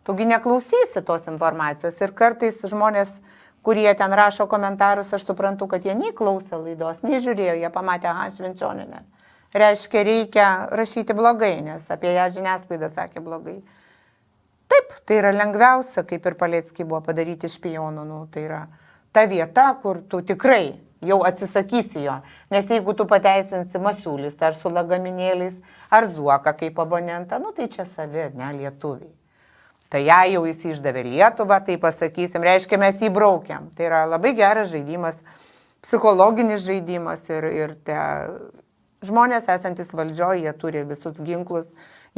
Speaker 2: Tugi neklausysi tos informacijos ir kartais žmonės, kurie ten rašo komentarus, aš suprantu, kad jie nei klausė laidos, nei žiūrėjo, jie pamatė, Švenčionienė. Reiškia, reikia rašyti blogai, nes apie ją žiniasklaida sakė blogai. Taip, tai yra lengviausia, kaip ir Paleckiai buvo padaryti špionų, tai yra ta vieta, kur tu tikrai jau atsisakysi jo. Nes jeigu tu pateisinsi Masiulis, ar su lagaminėliais, ar Zuoką kaip abonentą, tai čia savi, ne lietuviai. Tai jau jis išdavė Lietuvą, tai pasakysim, reiškia, mes jį braukiam. Tai yra labai geras žaidimas, psichologinis žaidimas ir žmonės esantis valdžioje, jie turi visus ginklus,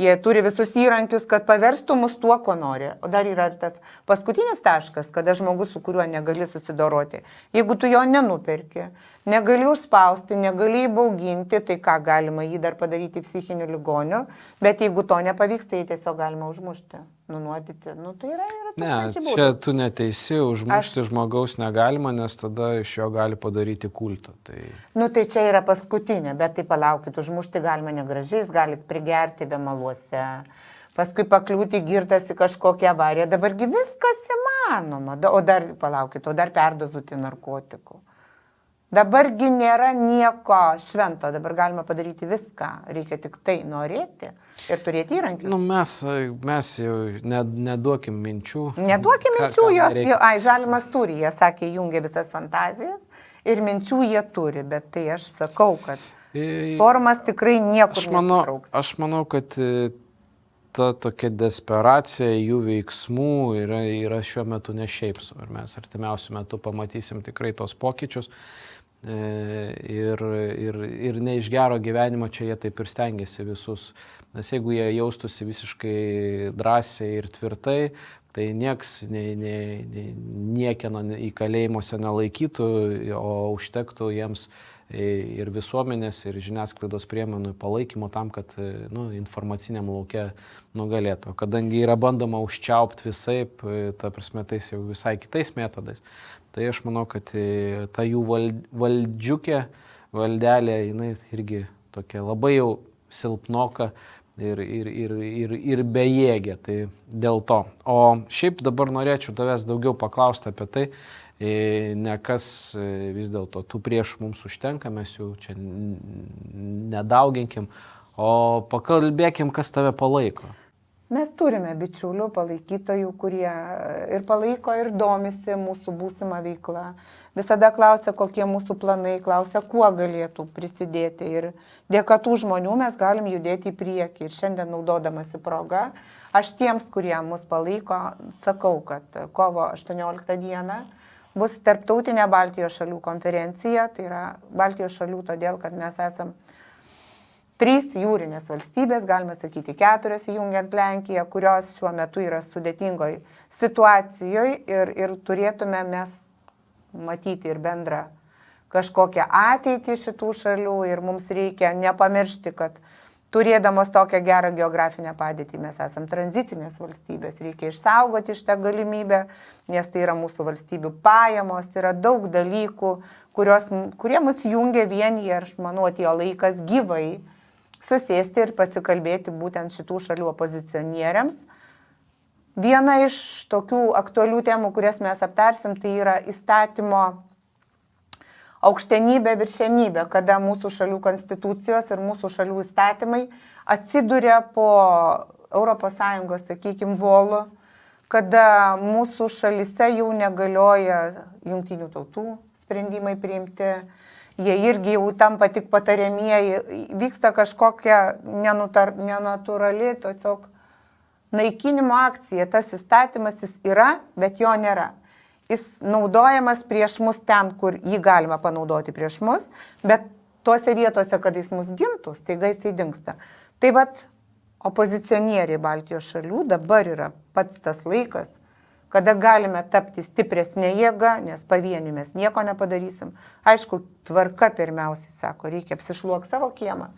Speaker 2: jie turi visus įrankius, kad paverstų mus tuo, ko nori. O dar yra ir tas paskutinis taškas, kada žmogus, su kuriuo negali susidoroti. Jeigu tu jo nenuperki, negali užspausti, negali įbauginti, tai ką galima jį dar padaryti psichiniu ligoniu, bet jeigu to nepavyks, tai tiesiog galima užmušti, nunuodyti. Tai yra
Speaker 1: tūkstančiai būdų. Čia tu neteisi, užmušti žmogaus negalima, nes tada iš jo gali padaryti kultą.
Speaker 2: Tai čia yra paskutinė, bet tai palaukit, užmušti galima negražiais, gali prigerti vėmaluose, paskui pakliūti girtas į kažkokią avariją. Dabargi viskas įmanoma, o dar perdozuoti narkotikų. Dabargi nėra nieko švento, dabar galima padaryti viską, reikia tik tai norėti ir turėti įrankius.
Speaker 1: Mes jau neduokim minčių.
Speaker 2: Neduokim minčių, Žalimas turi, jie sakė, jungia visas fantazijas ir minčių jie turi, bet tai aš sakau, kad formas tikrai niekur nesitrauks.
Speaker 1: Aš manau, kad ta tokia desperacija jų veiksmų yra šiuo metu ne šiaip sau. Ir mes artimiausiu metu pamatysim tikrai tos pokyčius. Ir ne iš gero gyvenimo čia jie taip ir stengiasi visus. Nes jeigu jie jaustųsi visiškai drąsiai ir tvirtai, tai nieks niekieno į kalėjimuose nelaikytų, o užtektų jiems ir visuomenės, ir žiniasklaidos priemonių palaikymo tam, kad informaciniam lauke nugalėtų. Kadangi yra bandoma užčiaupti visaip, ta prasme, tais jau visai kitais metodais, tai aš manau, kad ta jų valdelė, jinai irgi tokia labai jau silpnoka ir bejėgė. Tai dėl to. O šiaip dabar norėčiau tavęs daugiau paklausti apie tai, ne kas vis dėlto tų priešų mums užtenka, mes jų čia nedauginkim, o pakalbėkim, kas tave palaiko.
Speaker 2: Mes turime bičiulių, palaikytojų, kurie ir palaiko, ir domisi mūsų būsimą veiklą. Visada klausia, kokie mūsų planai, klausia, kuo galėtų prisidėti. Ir dėka tų žmonių mes galim judėti į priekį. Ir šiandien naudodamasi proga, aš tiems, kurie mus palaiko, sakau, kad kovo 18 dieną bus tarptautinė Baltijos šalių konferencija, tai yra Baltijos šalių todėl, kad mes esam 3 jūrinės valstybės, galime sakyti 4 įjungiant Lenkiją, kurios šiuo metu yra sudėtingoje situacijoje ir turėtume mes matyti ir bendrą kažkokią ateitį šitų šalių ir mums reikia nepamiršti, kad turėdamos tokią gerą geografinę padėtį mes esam tranzitinės valstybės, reikia išsaugoti šitą galimybę, nes tai yra mūsų valstybių pajamos, yra daug dalykų, kurie mus jungia vienyje ir aš manau atėjo laikas gyvai susėsti ir pasikalbėti būtent šitų šalių opozicionieriams. Viena iš tokių aktualių temų, kurias mes aptarsim, tai yra įstatymo aukštenybė, viršenybė, kada mūsų šalių konstitucijos ir mūsų šalių įstatymai atsiduria po ES, sakykime, volu, kada mūsų šalyse jau negalioja jungtinių tautų sprendimai priimti, jie irgi jau tampa tik patariamieji, vyksta kažkokia nenatūrali, tiesiog naikinimo akcija, tas įstatymas jis yra, bet jo nėra. Jis naudojamas prieš mus ten, kur jį galima panaudoti prieš mus, bet tuose vietose, kad jis mus gintų, staiga jisai dingsta. Tai vat opozicionieriai Baltijos šalių dabar yra pats tas laikas, kada galime tapti stipresnė jėga, nes pavieniui mes nieko nepadarysim. Aišku, tvarka pirmiausiai sako, reikia apsišluok savo kiemą,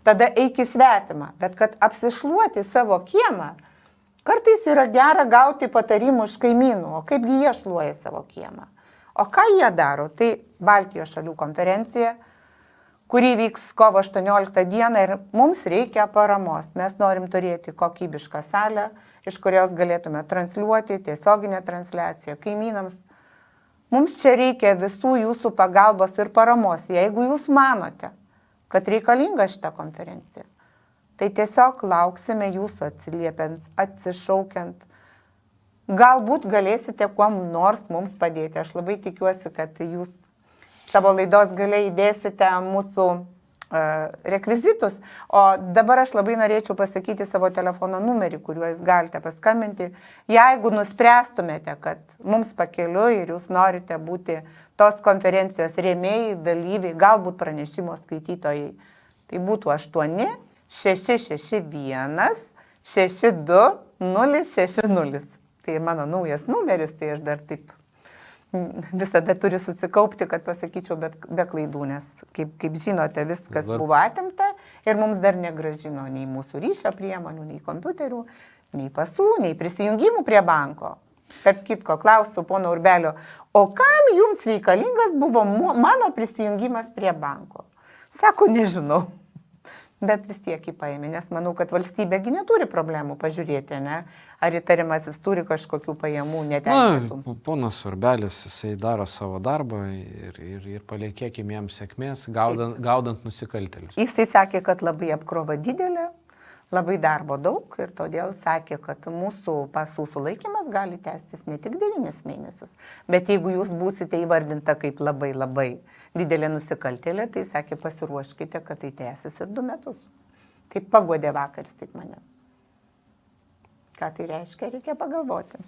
Speaker 2: tada eik į svetimą, bet kad apsišluoti savo kiemą, kartais yra gera gauti patarimų iš kaimynų, o kaipgi jie šluoja savo kiemą. O ką jie daro? Tai Baltijos šalių konferencija, kuri vyks kovo 18 dieną ir mums reikia paramos. Mes norim turėti kokybišką salę, iš kurios galėtume transliuoti tiesioginę transliaciją kaimynams. Mums čia reikia visų jūsų pagalbos ir paramos. Jeigu jūs manote, kad reikalinga šita konferencija, tai tiesiog lauksime jūsų atsiliepiant, atsišaukiant. Galbūt galėsite kuom nors mums padėti. Aš labai tikiuosi, kad jūs savo laidos gale įdėsite mūsų rekvizitus. O dabar aš labai norėčiau pasakyti savo telefono numerį, kuriuo jūs galite paskambinti. Jeigu nuspręstumėte, kad mums pakeliui ir jūs norite būti tos konferencijos rėmėjai, dalyviai, galbūt pranešimo skaitytojai, tai būtų 8 661 62 060. Tai mano naujas numeris, tai aš dar taip visada turiu susikaupti, kad pasakyčiau be klaidų, nes kaip žinote, viskas buvo atimta ir mums dar negrąžino nei mūsų ryšio priemonių, nei kompiuterių, nei pasų, nei prisijungimų prie banko. Tarp kitko, klausiu pono Urbelio, o kam jums reikalingas buvo mano prisijungimas prie banko? Sako, nežinau. Bet vis tiek jį paėmė, nes manau, kad valstybėgi neturi problemų pažiūrėti, ne? Ar įtarimasis turi kažkokių pajamų neteisėtų.
Speaker 1: Na, ponas Urbelis, jisai daro savo darbą ir paliekėkim jam sėkmės, gaudant nusikaltėlius.
Speaker 2: Jisai sakė, kad labai apkrova didelė, labai darbo daug ir todėl sakė, kad mūsų pasų sulaikymas gali tęstis ne tik 9 mėnesius, bet jeigu jūs būsite įvardinta kaip labai labai didelė nusikaltėlė, tai sakė, pasiruoškite, kad tai tęsis ir 2 metus. Taip paguodė vakaris, taip mane. Ką tai reiškia, reikia pagalvoti.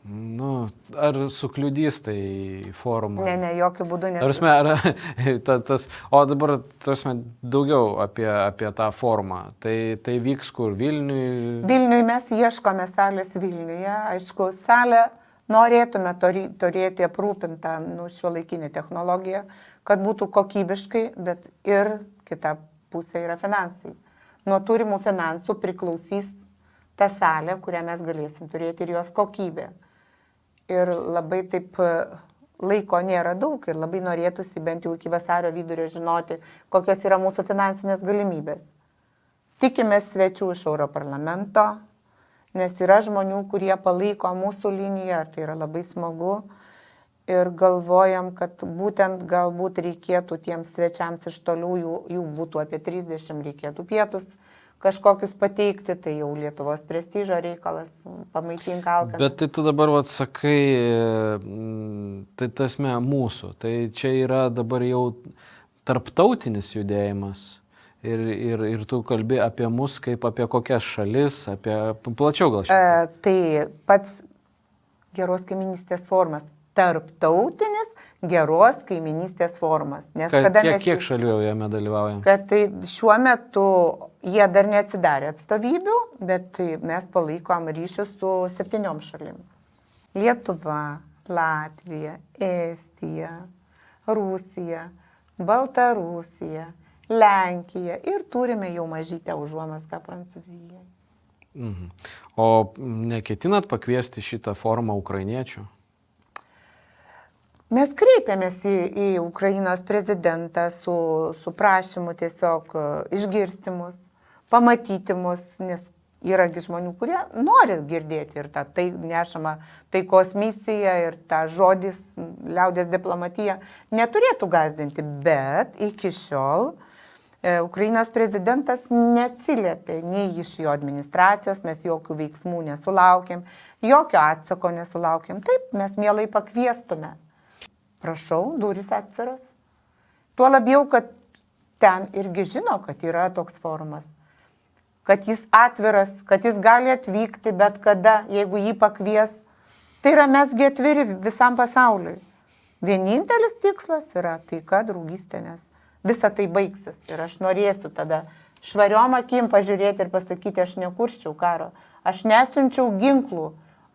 Speaker 1: Nu, ar sukliudys tai forumą?
Speaker 2: Ne, jokių būdų nes.
Speaker 1: O dabar, daugiau apie tą formą. Tai vyks kur? Vilniui?
Speaker 2: Vilniui mes ieškome salės Vilniuje. Aišku, salę norėtume turėti aprūpintą šiuolaikinę technologiją, kad būtų kokybiškai, bet ir kita pusė yra finansai. Nuo turimų finansų priklausys ta salė, kurią mes galėsim turėti ir jos kokybė. Ir labai taip laiko nėra daug ir labai norėtųsi bent jau iki vasario vidurio žinoti, kokios yra mūsų finansinės galimybės. Tikimės svečių iš Europarlamento, nes yra žmonių, kurie palaiko mūsų liniją, ir tai yra labai smagu. Ir galvojam, kad būtent galbūt reikėtų tiems svečiams iš toliau, jų būtų apie 30, reikėtų pietus kažkokius pateikti, tai jau Lietuvos prestižo reikalas, pamaitink alkaną.
Speaker 1: Bet tai tu dabar sakai, tai tasme mūsų, tai čia yra dabar jau tarptautinis judėjimas ir tu kalbi apie mus kaip apie kokias šalis, apie plačiau gal šiandien.
Speaker 2: Tai pats geros kaiminystės forumas tarptautinis geros kaiminystės forumas. Nes
Speaker 1: Kiek šalių jau jame dalyvauja?
Speaker 2: Kad tai šiuo metu jie dar neatsidarė atstovybių, bet tai mes palaikom ryšius su 7 šalim. Lietuva, Latvija, Estija, Rusija, Baltarusija, Lenkija ir turime jau mažytę užuomazgą Prancūzijoje.
Speaker 1: Mhm. O neketinat pakviesti šitą forumą ukrainiečių?
Speaker 2: Mes kreipėmės į Ukrainos prezidentą su prašymu tiesiog išgirsti mus, pamatyti mus, nes yragi žmonių, kurie nori girdėti ir tai nešama taikos misija ir ta žodis, liaudės diplomatija neturėtų gąsdinti, bet iki šiol Ukrainos prezidentas neatsiliepė nei iš jo administracijos, mes jokių veiksmų nesulaukėm, jokio atsako nesulaukėm. Taip, mes mielai pakviestume. Prašau, durys atviros. Tuo labiau, kad ten irgi žino, kad yra toks forumas, kad jis atviras, kad jis gali atvykti bet kada, jeigu jį pakvies. Tai yra mesgi atviri visam pasauliui. Vienintelis tikslas yra taika, draugystė, nes visa tai baigsis. Ir aš norėsiu tada švariom akim pažiūrėti ir pasakyti, aš nekurščiau karo, aš nesiunčiau ginklų,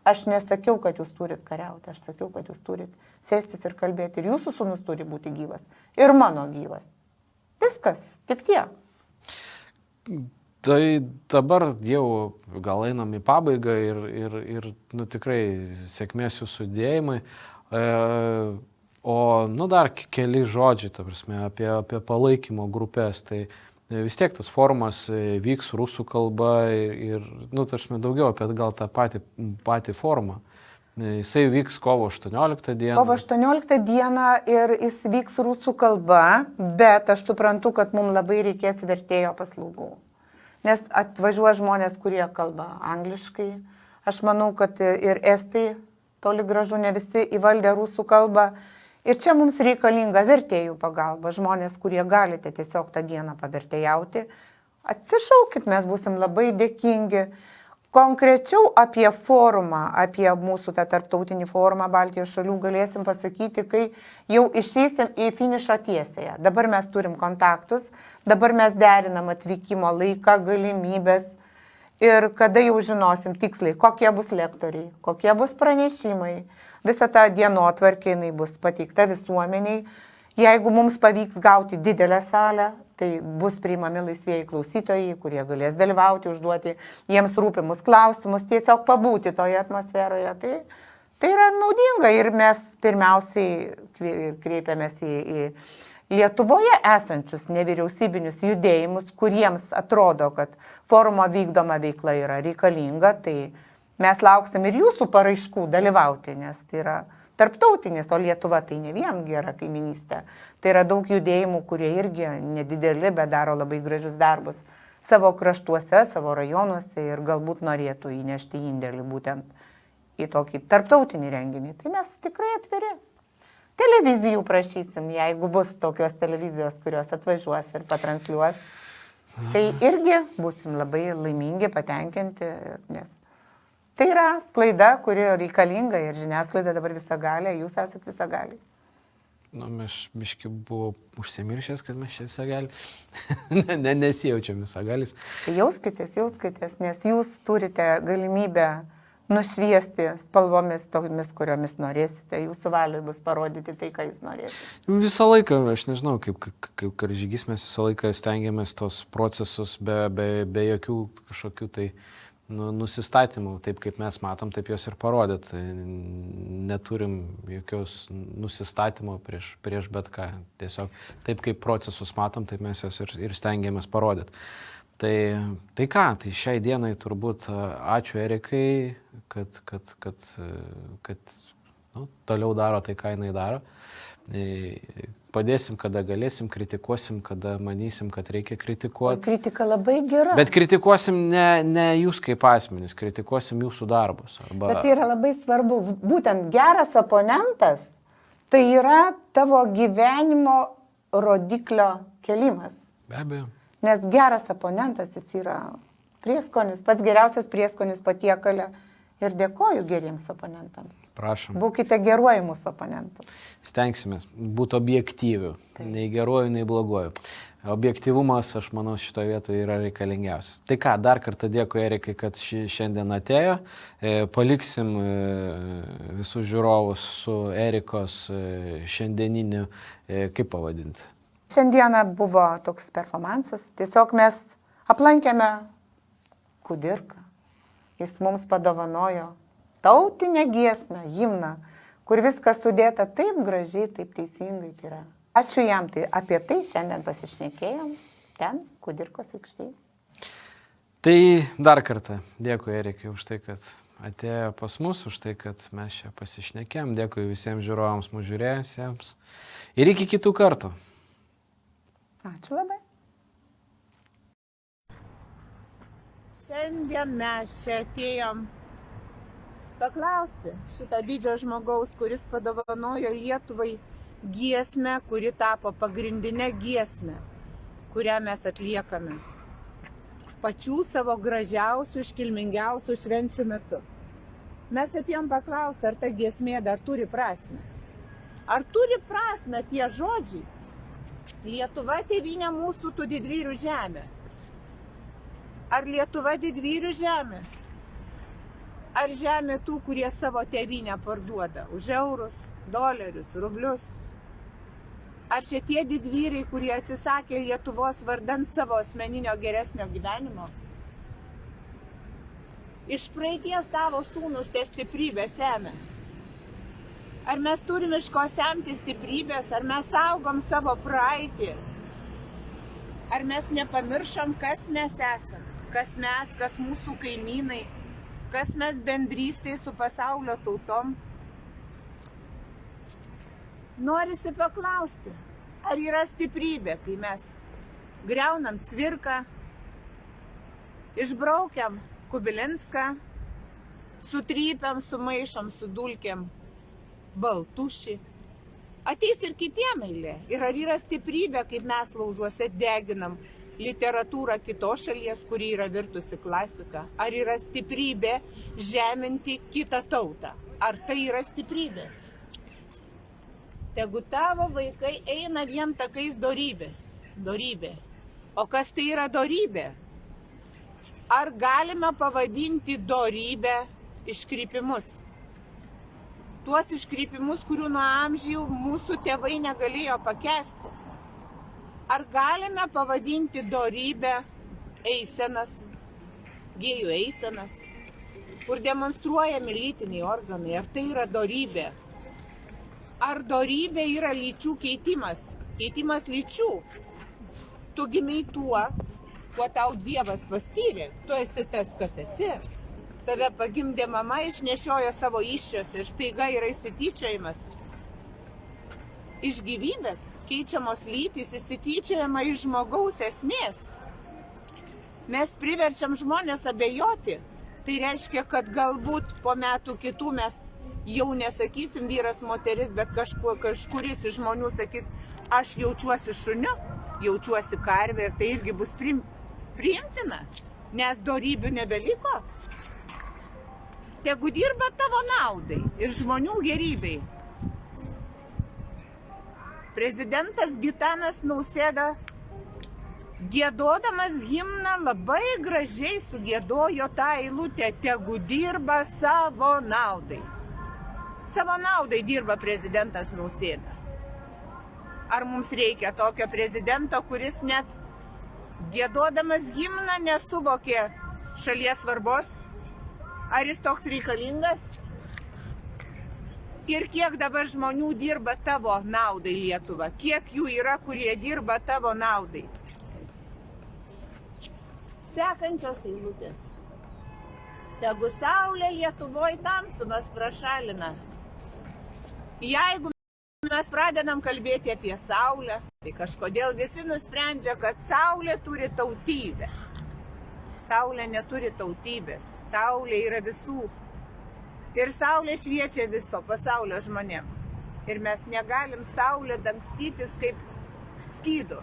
Speaker 2: aš nesakiau, kad jūs turit kariauti, aš sakiau, kad jūs turit sėstis ir kalbėti. Ir jūsų sūnus turi būti gyvas. Ir mano gyvas. Viskas, tik tiek.
Speaker 1: Tai dabar jau gal einam į pabaigą ir tikrai sėkmės jūsų dėjimai. O dar keli žodžiai, ta prasme, apie palaikymo grupės. Tai vis tiek tas forumas vyks rusų kalba ir tarsi daugiau apie gal tą patį forumą. Jisai vyks kovo 18 dieną.
Speaker 2: Kovo 18 dieną ir jis vyks rusų kalba, bet aš suprantu, kad mums labai reikės vertėjo paslaugų. Nes atvažiuoja žmonės, kurie kalba angliškai. Aš manau, kad ir estai toli gražu ne visi įvaldę rusų kalbą. Ir čia mums reikalinga vertėjų pagalba. Žmonės, kurie galite tiesiog tą dieną pavertėjauti, atsišaukit, mes būsim labai dėkingi. Konkrečiau apie forumą, apie mūsų tą tarptautinį forumą Baltijos šalių galėsim pasakyti, kai jau išeisim į finišo tiesėje. Dabar mes turim kontaktus, dabar mes derinam atvykimo laiką, galimybės ir kada jau žinosim tiksliai, kokie bus lektoriai, kokie bus pranešimai. Visa ta dienotvarkė jinai bus pateikta visuomeniai. Jeigu mums pavyks gauti didelę salę, tai bus priimami laisvieji klausytojai, kurie galės dalyvauti, užduoti jiems rūpimus klausimus, tiesiog pabūti toje atmosferoje. Tai yra naudinga ir mes pirmiausiai kreipiamės į Lietuvoje esančius nevyriausybinius judėjimus, kuriems atrodo, kad forumo vykdoma veikla yra reikalinga, tai mes lauksim ir jūsų paraiškų dalyvauti, nes tai yra tarptautinis, o Lietuva tai ne vien gera kaiminystė. Tai yra daug judėjimų, kurie irgi nedideli, bet daro labai gražius darbus savo kraštuose, savo rajonuose ir galbūt norėtų įnešti indėlį būtent į tokį tarptautinį renginį. Tai mes tikrai atviri. Televizijų prašysim, jeigu bus tokios televizijos, kurios atvažiuos ir patransliuos. Tai irgi būsim labai laimingi, patenkinti, nes tai yra sklaida, kuri reikalinga ir žiniasklaida dabar visagalė, jūs esate visagalė.
Speaker 1: Mes biški buvo užsimiršęs, kad mes čia visagalė. Nesijaučiam visagalis.
Speaker 2: Tai jauskitės, nes jūs turite galimybę nušviesti spalvomis tomis, kuriomis norėsite. Jūsų valiui bus parodyti tai, ką jūs norėsite.
Speaker 1: Visą laiką, aš nežinau, kaip karžygys mes visą laiką stengiamės tos procesus be jokių kažkokių tai nusistatymų, taip kaip mes matom, taip jos ir parodėt. Neturim jokios nusistatymų prieš bet ką. Tiesiog taip kaip procesus matom, taip mes jos ir stengiamės parodyti. Tai ką, tai šiai dienai turbūt ačiū Erikai, kad toliau daro tai, ką jinai daro. Padėsim, kada galėsim, kritikuosim, kada manysim, kad reikia kritikuoti.
Speaker 2: Kritika labai gera.
Speaker 1: Bet kritikuosim ne jūs kaip asmenys, kritikuosim jūsų darbus.
Speaker 2: Bet tai yra labai svarbu. Būtent geras oponentas, tai yra tavo gyvenimo rodiklio kelimas.
Speaker 1: Be abejo.
Speaker 2: Nes geras oponentas jis yra prieskonis, pats geriausias prieskonis patiekale. Ir dėkoju geriems oponentams.
Speaker 1: Prašom.
Speaker 2: Būkite geruoju mūsų oponentu.
Speaker 1: Stengsimės būti objektyvių. Nei geruoju, nei bloguoju. Objektyvumas, aš manau, šitoje vietoje yra reikalingiausias. Tai ką, dar kartą dėkui Erikai, kad šiandien atėjo. Paliksim visus žiūrovus su Erikos šiandieniniu, kaip pavadinti.
Speaker 2: Šiandieną buvo toks performansas. Tiesiog mes aplankėme Kudirką. Jis mums padovanojo tautinę giesmę, himną, kur viskas sudėta taip gražiai, taip teisingai. Tai yra. Ačiū jam, tai apie tai šiandien pasišnekėjom ten, Kudirkos aikštėje.
Speaker 1: Tai dar kartą dėkui Erikai už tai, kad atėjo pas mus, už tai, kad mes čia pasišnekėm. Dėkui visiems žiūrovams, mūsų žiūrėjusiems. Ir iki kitų kartų.
Speaker 2: Ačiū labai. Šiandien mes čia atėjom paklausti šito didžio žmogaus, kuris padovanojo Lietuvai giesmę, kuri tapo pagrindinę giesmę, kurią mes atliekame pačių savo gražiausių, iškilmingiausių švenčių metu. Mes atėjom paklausti, ar ta giesmė dar turi prasmę. Ar turi prasmę tie žodžiai? Lietuva tėvynė mūsų, tu didvyrių žemė. Ar Lietuva didvyrių žemė? Ar žemė tų, kurie savo tėvynę parduoda už eurus, dolerius, rublius? Ar čia tie didvyriai, kurie atsisakė Lietuvos vardan savo asmeninio geresnio gyvenimo? Iš praeities tavo sūnus te stiprybę semia. Ar mes turime iš ko semti stiprybės, ar mes saugom savo praeitį? Ar mes nepamiršom, kas mes esame? Kas mes, kas mūsų kaimynai, kas mes bendrystėj su pasaulio tautom? Norisi paklausti, ar yra stiprybė, kai mes griaunam Cvirką, išbraukiam Kubilinską, sutrypiam, sumaišom su dulkėm Baltušį. Ateis ir kitiem eilė. Ir ar yra stiprybė, kaip mes laužuose deginam literatūrą kitos šalies, kuri yra virtusi klasika? Ar yra stiprybė žeminti kitą tautą? Ar tai yra stiprybė? Tegu tavo vaikai eina vien takais dorybė. O kas tai yra dorybė? Ar galime pavadinti dorybę iškrypimus? Tuos iškrypimus, kurių nuo amžių mūsų tėvai negalėjo pakęsti. Ar galime pavadinti dorybę eisenas, gėjų eisenas, kur demonstruojami lytiniai organai? Ar tai yra dorybė? Ar dorybė yra lyčių keitimas? Keitimas lyčių. Tu gimei tuo, kuo tau Dievas paskyrė. Tu esi tas, kas esi. Tave pagimdė mama, išnešiojo savo įsčios ir staiga yra įsityčiojimas. Iš gyvybės keičiamos lytys, įsityčiojama iš žmogaus esmės. Mes priverčiam žmonės abejoti. Tai reiškia, kad galbūt po metų kitų mes jau nesakysim vyras, moteris, bet kažkuris iš žmonių sakys, aš jaučiuosi šuniu, jaučiuosi karvė ir tai irgi bus priimtina, nes dorybių nebeliko. Tegu dirba tavo naudai ir žmonių gerybei. Prezidentas Gitanas Nausėda, giedodamas himną, labai gražiai sugiedojo tą eilutę, tegu dirba savo naudai. Savo naudai dirba prezidentas Nausėda. Ar mums reikia tokio prezidento, kuris net giedodamas himną nesuvokė šalies svarbos? Ar jis toks reikalingas? Ir kiek dabar žmonių dirba tavo naudai, Lietuva? Kiek jų yra, kurie dirba tavo naudai? Sekančios eilutės. Tegu saulė Lietuvoje tamsumas prašalina. Jeigu mes pradedam kalbėti apie saulę, tai kažkodėl visi nusprendžia, kad saulė turi tautybę. Saulė neturi tautybės. Saulė yra visų. Ir saulė šviečia viso pasaulio žmonėm. Ir mes negalim saulę dangstytis kaip skydu.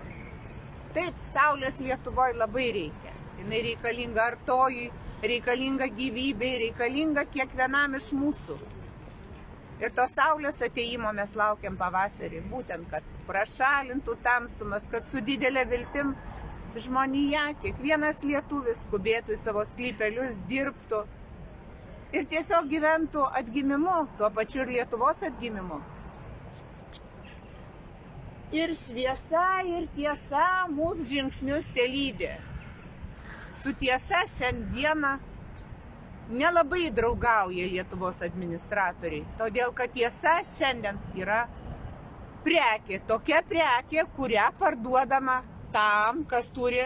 Speaker 2: Taip, saulės Lietuvoje labai reikia. Jinai reikalinga artojui, reikalinga gyvybei, reikalinga kiekvienam iš mūsų. Ir to saulės ateimo mes laukiam pavasarį, būtent, kad prašalintų tamsumas, kad su didelė viltim žmonija, kiekvienas lietuvis skubėtų į savo sklypelius, dirbtų ir tiesiog gyventų atgimimu, tuo pačiu ir Lietuvos atgimimu. Ir šviesa, ir tiesa mūsų žingsnius telydė. Su tiesa šiandieną nelabai draugauja Lietuvos administratoriai, todėl kad tiesa šiandien yra prekė, tokia prekė, kurią parduodama tam, kas turi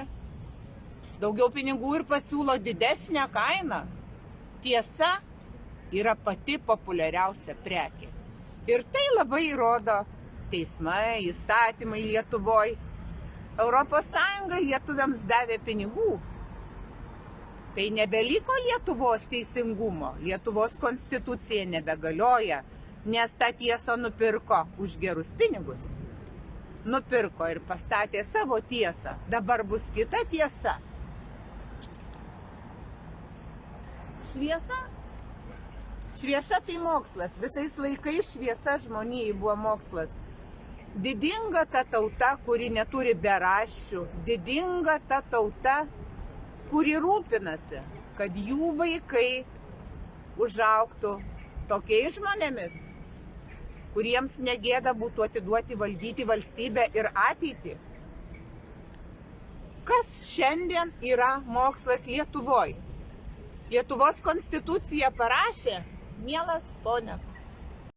Speaker 2: daugiau pinigų ir pasiūlo didesnę kainą. Tiesa yra pati populiariausia prekė. Ir tai labai įrodo teismai, įstatymai Lietuvoje. ES lietuviams davė pinigų. Tai nebeliko Lietuvos teisingumo, Lietuvos konstitucija nebegalioja, nes tą tiesą nupirko už gerus pinigus. Nupirko ir pastatė savo tiesą. Dabar bus kita tiesa. Šviesa? Šviesa tai mokslas. Visais laikais šviesa žmonijai buvo mokslas. Didinga ta tauta, kuri neturi beraščių. Didinga ta tauta, kuri rūpinasi, kad jų vaikai užaugtų tokiais žmonėmis, kuriems negėda būtų atiduoti valdyti valstybę ir ateitį. Kas šiandien yra mokslas Lietuvoje? Lietuvos konstituciją parašė mielas ponia